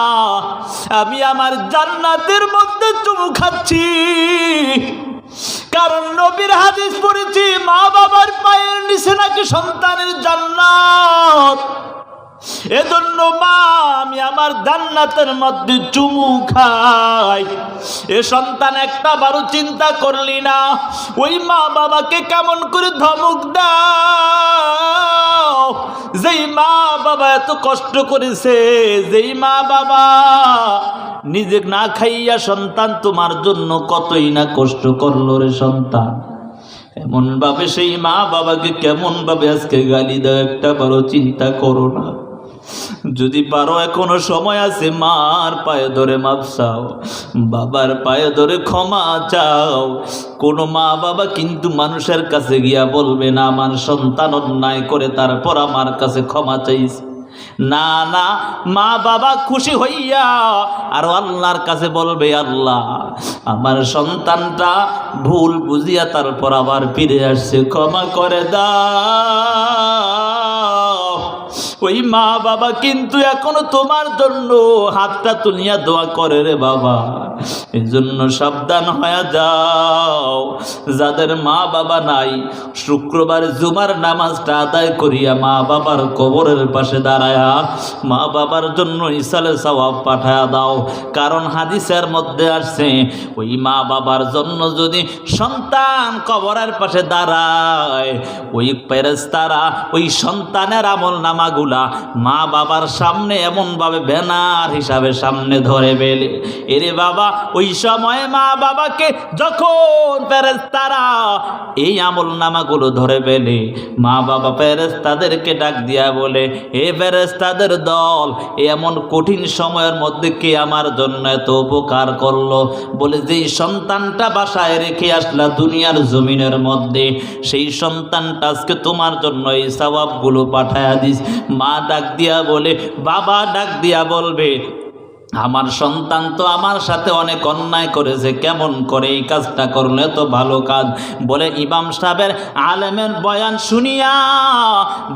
আমি আমার জান্নাতের মধ্যে চুমু খাচ্ছি। কারণ নবীর হাদিস পড়েছি, মা বাবার পায়ের নিচে নাকি সন্তানের জান্নাত। এজন্য মা আমি আমার জান্নাতের মধ্যে চুমু খাই। এ সন্তান একটা বারো চিন্তা করলি না ওই মা বাবাকে কেমন করে ধমক দাও, যেই মা বাবা এত কষ্ট করেছে, যেই মা বাবা নিজে না খাইয়া সন্তান তোমার জন্য কতই না কষ্ট করলো রে সন্তান, এমন ভাবে সেই মা বাবাকে কেমন ভাবে আজকে গালি দাও একটা বড় চিন্তা করো না। যদি পারো এখনো সময় আছে মার পায়ে ধরে মাপ চাও, বাবার পায়ে ধরে ক্ষমা চাও। কোনো মা বাবা কিন্তু মানুষের কাছে গিয়া বলবে না আমার সন্তান অন্যায় করে তারপর আমার কাছে ক্ষমা চাইছে, না না, মা বাবা খুশি হইয়া আর আল্লাহর কাছে বলবে আল্লাহ আমার সন্তানটা ভুল বুঝিয়া তারপর আবার ফিরে আসছে, ক্ষমা করে দাও। ওই মা বাবা কিন্তু এখনো তোমার জন্য হাতটা তুলিয়া দোয়া করে রে বাবা। এজন্য সাবধান হয়ে যাও। যাদের মা বাবা নাই শুক্রবার জুমার নামাজটা আদায় করিয়া মা বাবার কবরের পাশে দাঁড়ায়া মা বাবার জন্য ইসালে সওয়াব পাঠায়া দাও। কারণ হাদিসের মধ্যে আসছে ওই মা বাবার জন্য যদি সন্তান কবরের পাশে দাঁড়ায় ওই ফেরেশতারা ওই সন্তানের আমল নামাগুলা মা বাবার সামনে এমনভাবে ব্যানার হিসাবে সামনে ধরে বেলে। এরে বাবা ওই সময় মা বাবাকে যখন ফেরেশতারা এই আমল নামাগুলো ধরে বেলে মা বাবা ফেরেশতাদেরকে ডাক দিয়া বলে হে ফেরেশতাদের দল এমন কঠিন সময়ের মধ্যে কে আমার জন্য এত উপকার করলো, বলে যেই সন্তানটা বাসায় রেখে আসলা দুনিয়ার জমিনের মধ্যে সেই সন্তানটা আজকে তোমার জন্য এই সওয়াবগুলো পাঠায়া দিস। মা ডাক দিয়া বলে, বাবা ডাক দিয়া বলবে আমার সন্তান তো আমার সাথে অনেক অন্যায় করেছে, কেমন করে এই কাজটা করলে তো ভালো কাজ। বলে ইমাম সাহেবের আলেমের বয়ান শুনিয়া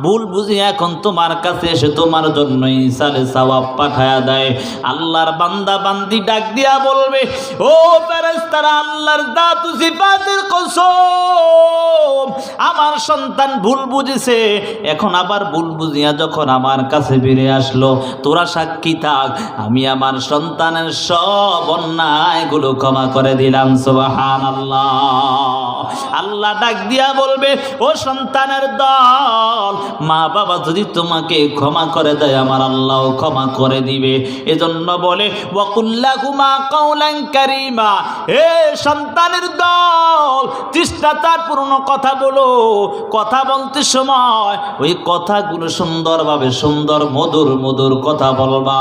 ভুল বুঝি এখন তোমার কাছে এসে তোমার জন্য ইসালে সওয়াব পাঠায়া দেয়। আল্লাহর বান্দা বান্দি ডাক দিয়া বলবে ও ফেরেশতারা আল্লাহর জাত ও সিফাতের কসম আমার সন্তান ভুল বুঝেছে, এখন আবার ভুল বুঝিয়া যখন আমার কাছে ফিরে আসলো তোরা সাক্ষী থাক আমি আমার সন্তানের সব অন্যায়গুলো ক্ষমা করে দিলাম। সুবহানাল্লাহ। আল্লাহ ডাক দিয়া বলবে ও সন্তানের দল মা বাবা যদি তোমাকে ক্ষমা করে দেয় আমার আল্লাহ ক্ষমা করে দিবে। এজন্য বলে ওয়াকুল্লাহুমা কাওলান কারীমা, হে সন্তানের দল শিষ্টাচারপূর্ণ কথা বলো। কথা বলতে সময় ওই কথাগুলো সুন্দরভাবে সুন্দর মধুর মধুর কথা বলবা।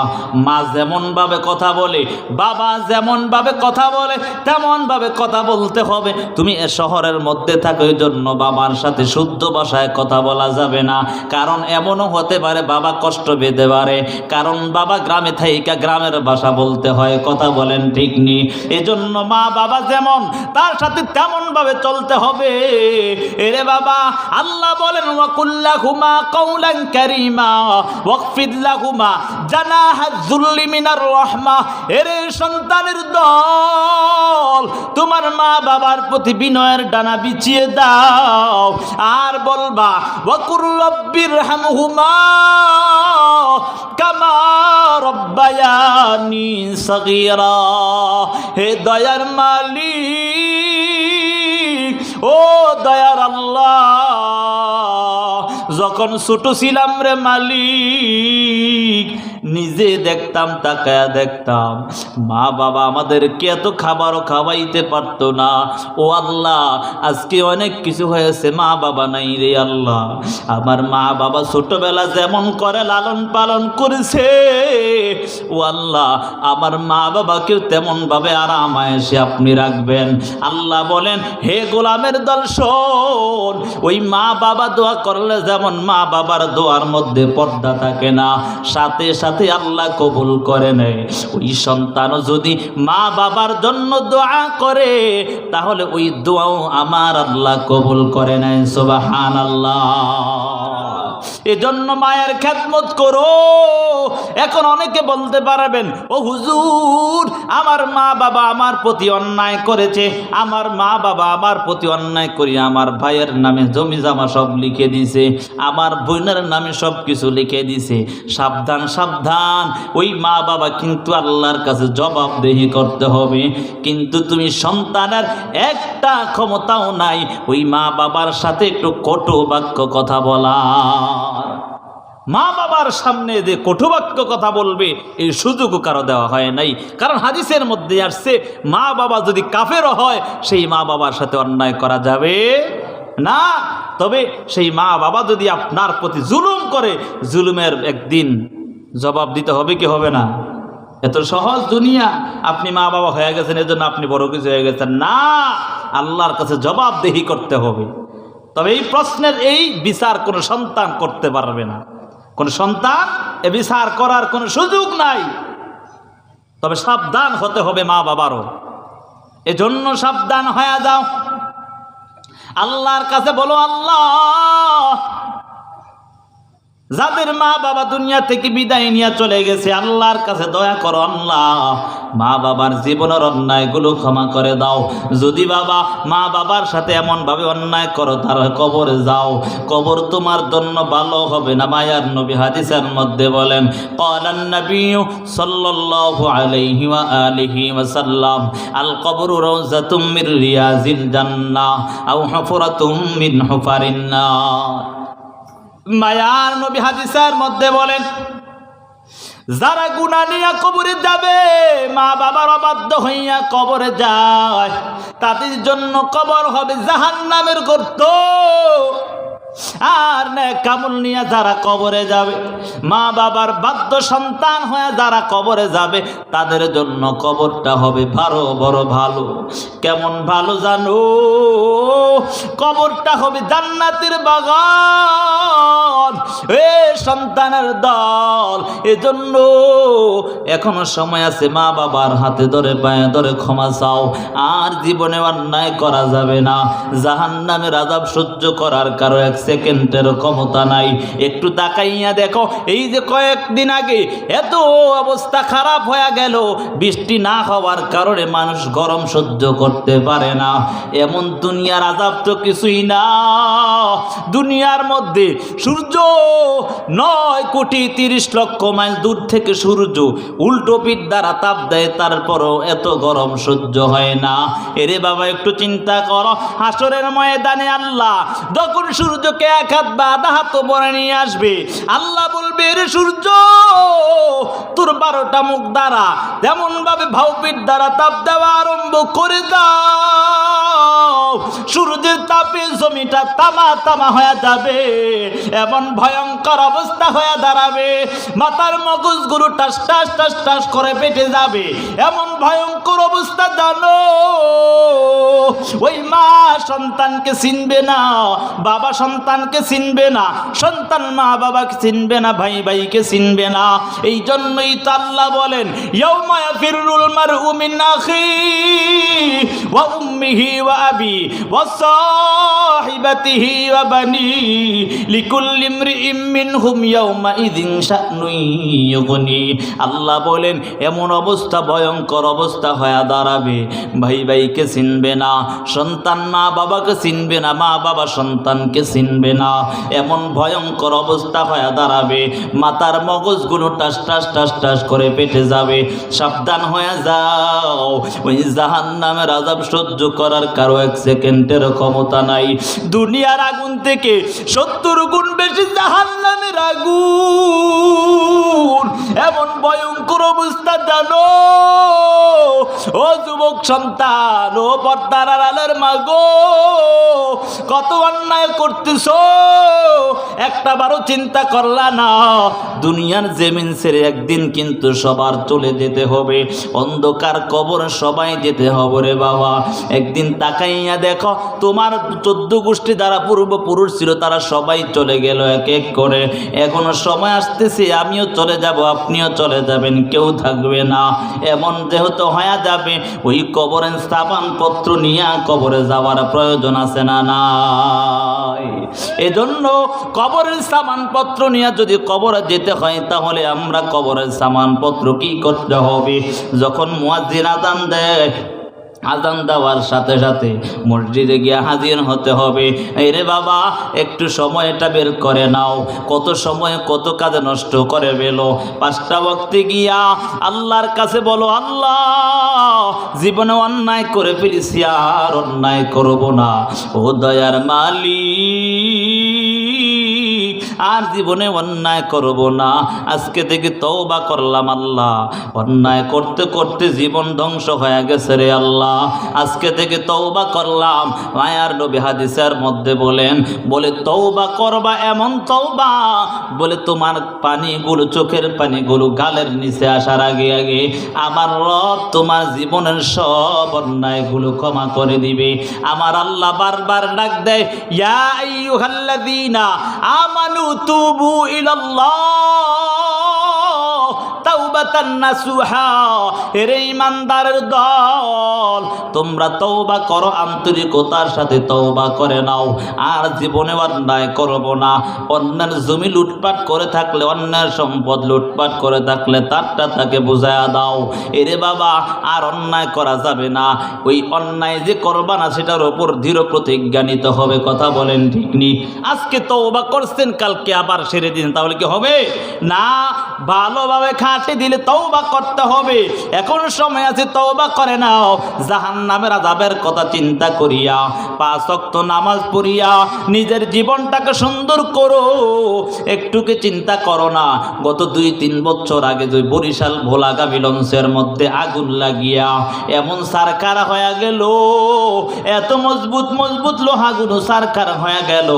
মা যেমন ভাবে কথা বলে বাবা যেমন ভাবে কথা বলে তেমন ভাবে কথা বলতে হবে। তুমি এ শহরের মধ্যে থাকো এই জন্য বাবার সাথে শুদ্ধ ভাষায় কথা বলা যাবে না, কারণ এমনও হতে পারে বাবা কষ্ট পেতে পারে, কারণ বাবা গ্রামে থাইকা গ্রামের ভাষা বলতে হয়। কথা বলেন ঠিক নি? এজন্য মা বাবা যেমন তার সাথে তেমন ভাবে চলতে হবে। এরে বাবা আল্লাহ বলেন ওয়াকুল্লাহুমা কাওলান কারীমা ওয়াকফিদ লাহুমা জানাহাজ যুল্লি মিনার রাহমা। এরে সন্তানের দল তোমার মা বাবার প্রতি বিনয়ের ডানা বিছিয়ে দাও আর বলবা ওয়াকুর রব্বিরহামহুমা কামা রব্বায়ানি সগীরা। হে দয়ার মালিক ও দয়ার আল্লাহ যখন ছোট ছিলাম রে মালিক নিজে দেখতাম তাকায়া দেখতাম মা বাবা আমাদেরকে এত খাবারও খাওয়াইতে পারতো না। ও আল্লাহ আজকে অনেক কিছু হয়েছে মা বাবা নাই রে আল্লাহ। আমার মা বাবা ছোটবেলা যেমন করে লালন পালন করেছে ও আল্লাহ আমার মা বাবাকেও তেমন ভাবে আরাম আয়েশে আপনি রাখবেন। আল্লাহ বলেন হে গোলামের দল শোন, ওই মা বাবা দোয়া করলে যেমন মা বাবার দোয়ার মধ্যে পর্দা থাকে না, সাথে সাথে আল্লাহ কবুল করে নেয়। ওই সন্তানও যদি মা বাবার জন্য দোয়া করে তাহলে ওই দোয়াও আমার আল্লাহ কবুল করে নেয়। সুবহানাল্লাহ। এজন্য মায়ের খেদমত করো। এখন অনেকে বলতে পারবেন, ও হুজুর, আমার মা বাবা আমার প্রতি অন্যায় করেছে, আমার মা বাবা আমার প্রতি অন্যায় করি আমার ভাইয়ের নামে জমি জমা সব লিখে দিছে, আমার বোনের নামে সব কিছু লিখে দিছে। সাবধান সাবধান, ওই মা বাবা কিন্তু আল্লাহর কাছে জবাবদেহি করতে হবে। কিন্তু তুমি সন্তানের একটা ক্ষমতাও নাই ওই মা বাবার সাথে একটু কটু বাক্য কথা বলার। মা বাবার সামনে যে কটুবাক্য কথা বলবে এই সুযোগও কারো দেওয়া হয় নাই। কারণ হাদিসের মধ্যে আসছে, মা বাবা যদি কাফেরও হয় সেই মা বাবার সাথে অন্যায় করা যাবে না। তবে সেই মা বাবা যদি আপনার প্রতি জুলুম করে, জুলুমের একদিন জবাব দিতে হবে কি হবে না? এত সহজ দুনিয়া। আপনি মা বাবা হয়ে গেছেন এজন্য আপনি বড় কিছু হয়ে গেছেন না, আল্লাহর কাছে জবাবদেহি করতে হবে। তবে এই প্রশ্নের এই বিচার কোনো সন্তান করতে পারবে না, কোন সন্তান এ বিচার করার কোনো সুযোগ নাই। তবে সাবধান হতে হবে মা বাবারও, এজন্য সাবধান হয়ে যাও। আল্লাহর কাছে বলো, আল্লাহ, যাদের মা বাবা দুনিয়া থেকে বিদায় নিয়ে চলে গেছে, আল্লাহর কাছে দয়া করো। আল্লাহ, মা বাবার জীবনের অন্যায়গুলো ক্ষমা করে দাও। যদি বাবা মা বাবার সাথে এমনভাবে অন্যায় করো তারা কবরে যাও, কবর তোমার জন্য ভালো হবে না। মায়ার নবী হাদিসের মধ্যে বলেন, ক্বালান নবী সাল্লাল্লাহু আলাইহি ওয়া আলিহি ওয়াসাল্লাম, আল কবরু রাউযাতুম মির রিয়াজিল জান্নাহ আও হুফরাতুম মিন হুফারিন নার। মায়ার নবী হাদিসের মধ্যে বলেন, যারা গুনাহ নিয়ে কবরে যাবে, মা বাবার অবাধ্য হইয়া কবরে যায়, তাদের জন্য কবর হবে জাহান্নামের গর্ত। আর নেক আমল নিয়ে যারা কবরে যাবে, মা বাবার বাধ্য সন্তান হয়ে যারা কবরে যাবে, তাদের জন্য কবরটা হবে বড় বড় ভালো। কেমন ভালো জানো? কবরটা হবে জান্নাতের বাগান। এ সন্তানের দল, এজন্য এখনো সময় আছে, মা বাবার হাতে ধরে পায়ে ধরে ক্ষমা চাও। আর জীবনে অন্যায় করা যাবে না। জাহান্নামের আযাব সহ্য করার কারো এক সেকেন্ডের ক্ষমতা নাই। একটু তাকাইয়া দেখো, এই যে কয়েকদিন আগে এত অবস্থা খারাপ হয়ে গেল, বৃষ্টি না হওয়ার কারণে মানুষ গরম সহ্য করতে পারে না। এমন দুনিয়ার আযাব তো কিছুই না। দুনিয়ার মধ্যে সূর্য 9,30,00,000 মাইল দূর থেকে সূর্য উল্টো পিঠ দ্বারা তাপ দেয়, তারপরও এত গরম সহ্য হয় না। এরে বাবা, একটু চিন্তা করো, হাসরের ময়দানে আল্লাহ যখন সূর্যকে এক হাত বা আধা হাত উপরে নিয়ে আসবে, আল্লাহ বলবে, রে সূর্য, তোর 12টা মুখ দ্বারা তেমন ভাবে ভাউপিঠ দ্বারা তাপ দেওয়া আরম্ভ করে দাও। সূর্যের তাপে জমিটা তামা তামা হয়ে যাবে, এমন ভয়ঙ্কর অবস্থা হয়ে দাঁড়াবে। মাথার মগজগুলো টাস টাস টাস টাস করে পেটে যাবে, এমন ভয়ঙ্কর অবস্থা। জানো, ওই মা সন্তানকে চিনবে না, বাবা সন্তানকে চিনবে না, সন্তান মা বাবাকে চিনবে না, ভাই ভাইকে চিনবে না। এই জন্যই তো আল্লাহ বলেন, ইয়াউমা ইয়াফিরুল মারউ মিন আখিহি ওয়া উম্মিহি ওয়া আবি ওয়া সাহিবাতিহি ওয়া বানি লিকুল্লি ইমরিইম মিনহুম ইয়াউমা ইযিন শা'নুন ইউগনি। আল্লাহ বলেন, এমন অবস্থা, ভয়ঙ্কর অবস্থা হয়ে দাঁড়াবে, ভাই ভাইকে চিনবে না, সন্তান মা বাবাকে চিনবে না, মা বাবা সন্তানকে চিনবে না। এমন ভয়ঙ্কর অবস্থা হয়ে দাঁড়াবে, মাথার মগজগুলো টাস টাস টাস টাস করে পেটে যাবে। সাবধান হয়ে যাও, ওই জাহান্নামের আযাব সহ্য করার কারো এক সেকেন্ডের ক্ষমতা নাই। দুনিয়ার আগুন থেকে 70 গুণ বেশি জাহান্নামের আগুন। এমন ভয়ঙ্কর অবস্থা। জানো, ও যুবক সন্তান, ও পর্দার আড়ালের মা গো, কত অন্যায় করতেছো, একটা বারও চিন্তা করলা না? দুনিয়ার জমিন ছেড়ে একদিন কিন্তু সবার চলে যেতে হবে, অন্ধকার কবর সবাই যেতে হবে রে বাবা। একদিন তাকাইয়া দেখো, তোমার 14 গোষ্ঠী যারা পূর্বপুরুষ ছিল তারা সবাই চলে গেল এক এক করে। এখনো সময় আসতেছে, আমিও চলে যাব, আপনিও চলে যাবেন, কেউ থাকবে না। এমন যেহেতু হয়ে যাবে, ওই ওই কবরের সামানপত্র নিয়ে কবরে যাওয়ার প্রয়োজন আছে না নাই? এজন্য কবরের সামানপত্র নিয়ে যদি কবরে যেতে হয় তাহলে আমরা কবরের সামানপত্র কি করতে হবে? যখন মুয়াজ্জিন আযান দেয়, আযান দেওয়ার সাথে সাথে মসজিদে গিয়ে হাজির হতে হবে। এই রে বাবা, একটু সময়টা বের করে নাও। কত সময় কত কাজে নষ্ট করে বেলো। 5টা ওয়াক্তে গিয়া আল্লাহর কাছে বলো, আল্লাহ জীবনে অন্যায় করে ফেলেছি, আর অন্যায় করব না। ও দয়ার মালিক, আর জীবনে অন্যায় করব না। আজকে থেকে তওবা করলাম আল্লাহ, অন্যায় করতে করতে জীবন ধ্বংস হয়ে গেছে রে আল্লাহ। আজকে থেকে তওবা করলাম। মায়ার নবী হাদিসের মধ্যে বলে তওবা করবা, এমন তওবা বলে তোমার পানিগুলো, চোখের পানিগুলো গালের নিচে আসার আগে আগে আমার রব তোমার জীবনের সব অন্যায়গুলো ক্ষমা করে দিবে। আমার আল্লাহ বারবার ডাক দেয়, ইয়া আইয়ুহাল্লাযীনা আমানু তুবু ইলাল্লাহ তাওবাতান নাসুহা। হে ঈমানদারের দল, তোমরা তওবা করো, আন্তরিকতার সাথে তওবা করে নাও। আর জীবনে অন্যায় করব না। অন্যের জমি লুটপাট করে থাকলে, অন্যের সম্পদ লুটপাট করে থাকলে তারটা তাকে বুঝায়া দাও। এরে বাবা, আর অন্যায় করা যাবে না। ওই অন্যায় যে করবা না সেটার ওপর দৃঢ় প্রতিজ্ঞা নিতে হবে। কথা বলেন ঠিক নি? আজকে তওবা করছেন, কালকে আবার ছেড়ে দিন, তাহলে কি হবে? না, ভালোভাবে খাটে দিলে তওবা করতে হবে। এখন সময় আছে, তওবা করে নাও। জাহান্নামের আযাবের কথা চিন্তা করিয়া 5 ওয়াক্ত নামাজ পড়িয়া নিজের জীবনটাকে সুন্দর করো। একটুকে চিন্তা করো না, গত 2-3 বছর আগে যে বরিশাল ভোলাগামী লঞ্চের মধ্যে আগুন লাগিয়া এমন সারকার হয়ে গেল, এত মজবুত মজবুত লোহাগুলো সারকার হয়ে গেল,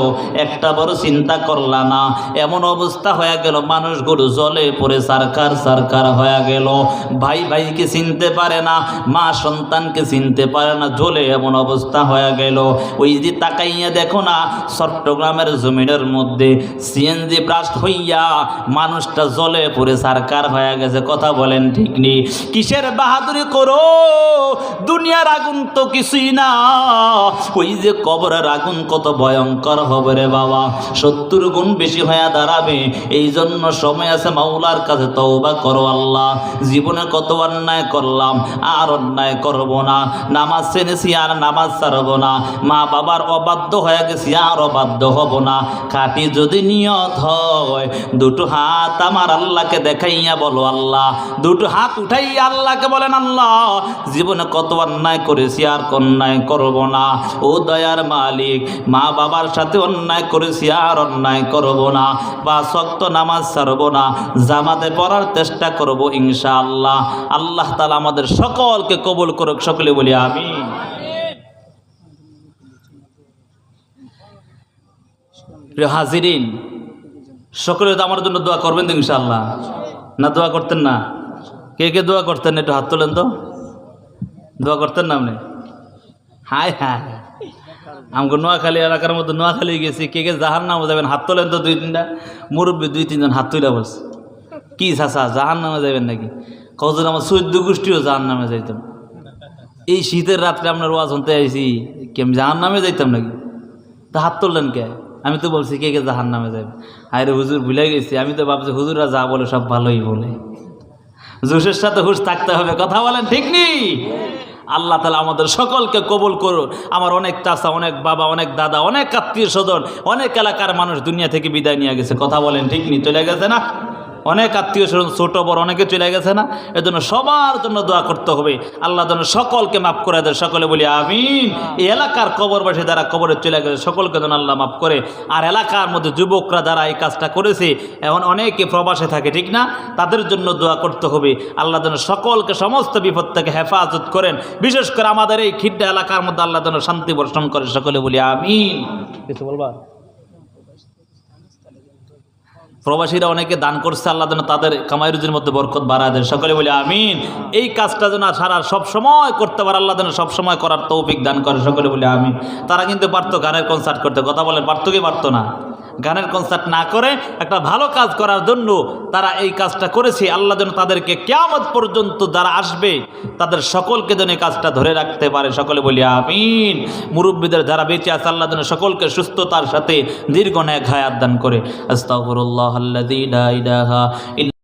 একটা বড় চিন্তা করলা না? এমন অবস্থা হয়ে গেল, মানুষগুলো জলে পড়ে সারকার সারকার হয়ে গেল। ভাই ভাইকে চিনতে পারে না, মা সন্তানকে চিনতে পারে না, জ্বলে এমন অবস্থা হয়ে গেল। ওই যে তাকাইয়া দেখো না, চট্টগ্রামের জমিনের মধ্যে সিএনজি ব্লাস্ট হইয়া মানুষটা জ্বলে পড়ে সারকার হয়ে গেছে। কথা বলেন ঠিক নি? কিসের বাহাদুরি করো? দুনিয়ার আগুন তো কিছুই না। ওই যে কবরের আগুন কত ভয়ঙ্কর হবে রে বাবা, 70 গুণ বেশি হয়ে দাঁড়াবে। এই জন্য সময় আছে, মাওলার কাছে তওবা করো। আল্লাহ, জীবনে কত অন্যায় করলাম, আর অন্যায় করব না। নামাজ ছেড়েছি, আর নামাজ ছাড়ব না। মা বাবার অবাধ্য হয়ে গেছি, আর অবাধ্য হব না। খাঁটি যদি নিয়ত হয়, 2টো হাত আমার আল্লাহকে দেখাইয়া বলো, আল্লাহ, 2টো হাত উঠাইয়া আল্লাহকে বলেন, আল্লাহ জীবনে কত অন্যায় করেছি, আর অন্যায় করব না। ও দয়ার মালিক, মা বাবার সাথে অন্যায় করেছি, আর অন্যায় করব না। 5 ওয়াক্ত নামাজ ছাড়ব না। জামাতে পড়ার চেষ্টা করব ইনশাআল্লাহ। আল্লাহ তাআলা আমাদের সকলকে কবুল করুক। সকলে বলি আমিন। প্রিয় হাজিরিন, সকলে তো আমার জন্য দোয়া করবেন তো ইনশাআল্লাহ? না দোয়া করতেন না? কে কে দোয়া করতেন একটু হাত তোলেন তো। দোয়া করতেন না আপনি? হায় হায়, আমাকে নোয়াখালী এলাকার মধ্যে নোয়াখালী গেছি, কে কে জাহান্নামে যাবেন হাত তোলেন তো। 2-3টা মুরব্বী, 2-3 জন হাত তুলে বলছে, কি চাচা জাহান্নামে যাবেন নাকি? কজন আমার 14 গোষ্ঠীও জাহান্নামে যাইতাম। এই শীতের রাত্রে আপনার ওয়াজ শুনতে আইছি, কি আমি জাহান্নামে যাইতাম নাকি? তা হাত তুললেন কে? আমি তো বলছি কে কে জাহান্নামে যাবে। আরে হুজুর ভুলে গেছি, আমি তো ভাবছি হুজুররা যা বলে সব ভালোই বলে। জোশের সাথে হুশ থাকতে হবে। কথা বলেন ঠিক নেই? আল্লাহ তাআলা আমাদের সকলকে কবুল করুন। আমার অনেক চাচা, অনেক বাবা, অনেক দাদা, অনেক আত্মীয় স্বজন, অনেক এলাকার মানুষ দুনিয়া থেকে বিদায় নিয়ে গেছে। কথা বলেন ঠিক নেই? চলে গেছে না? অনেক আত্মীয় স্বজন, ছোট বড় অনেকে চলে গেছে না? এজন্য সবার জন্য দোয়া করতে হবে, আল্লাহ যেন সকলকে মাফ করে দেয়। সকলে বলি আমিন। এই এলাকার কবরবাসী যারা কবরে চলে গেছে সকলকে যেন আল্লাহ মাফ করে। আর এলাকার মধ্যে যুবকরা যারা এই কাজটা করেছে, এখন অনেকে প্রবাসে থাকে, ঠিক না? তাদের জন্য দোয়া করতে হবে, আল্লাহ যেন সকলকে সমস্ত বিপদ থেকে হেফাজত করেন। বিশেষ করে আমাদের এই খিড্ডা এলাকার মধ্যে আল্লাহ যেন শান্তি বর্ষণ করে। সকলে বলি আমিন। কিছু বলবা? প্রবাসীরা অনেকে দান করছে, আল্লাহ যেন তাদের কামাই রুজির মধ্যে বরকত বাড়ায় দেন। সকলে বলি আমিন। এই কাজটা যেন সারা সব সময় করতে পারে, আল্লাহ যেন সব সময় করার তৌফিক দান করে। সকলে বলি আমিন। তারা কিন্তু পারতো গানের কনসার্ট করতে। কথা বলেন, পারতো কি পারতো না? গানের কনসার্ট না করে একটা ভালো কাজ করার জন্য তারা এই কাজটা করেছে। আল্লাহ যেন তাদেরকে কিয়ামত পর্যন্ত যারা আসবে তাদের সকলকে যেন এই কাজটা ধরে রাখতে পারে। সকলে বলি আমিন। মুরব্বীদের যারা বেঁচে আছে আল্লাহ যেন সকলকে সুস্থতার সাথে দীর্ঘ নেক হায়াত দান করে। আস্তাগফিরুল্লাহ আল্লাযী লা ইলাহা ইল্লা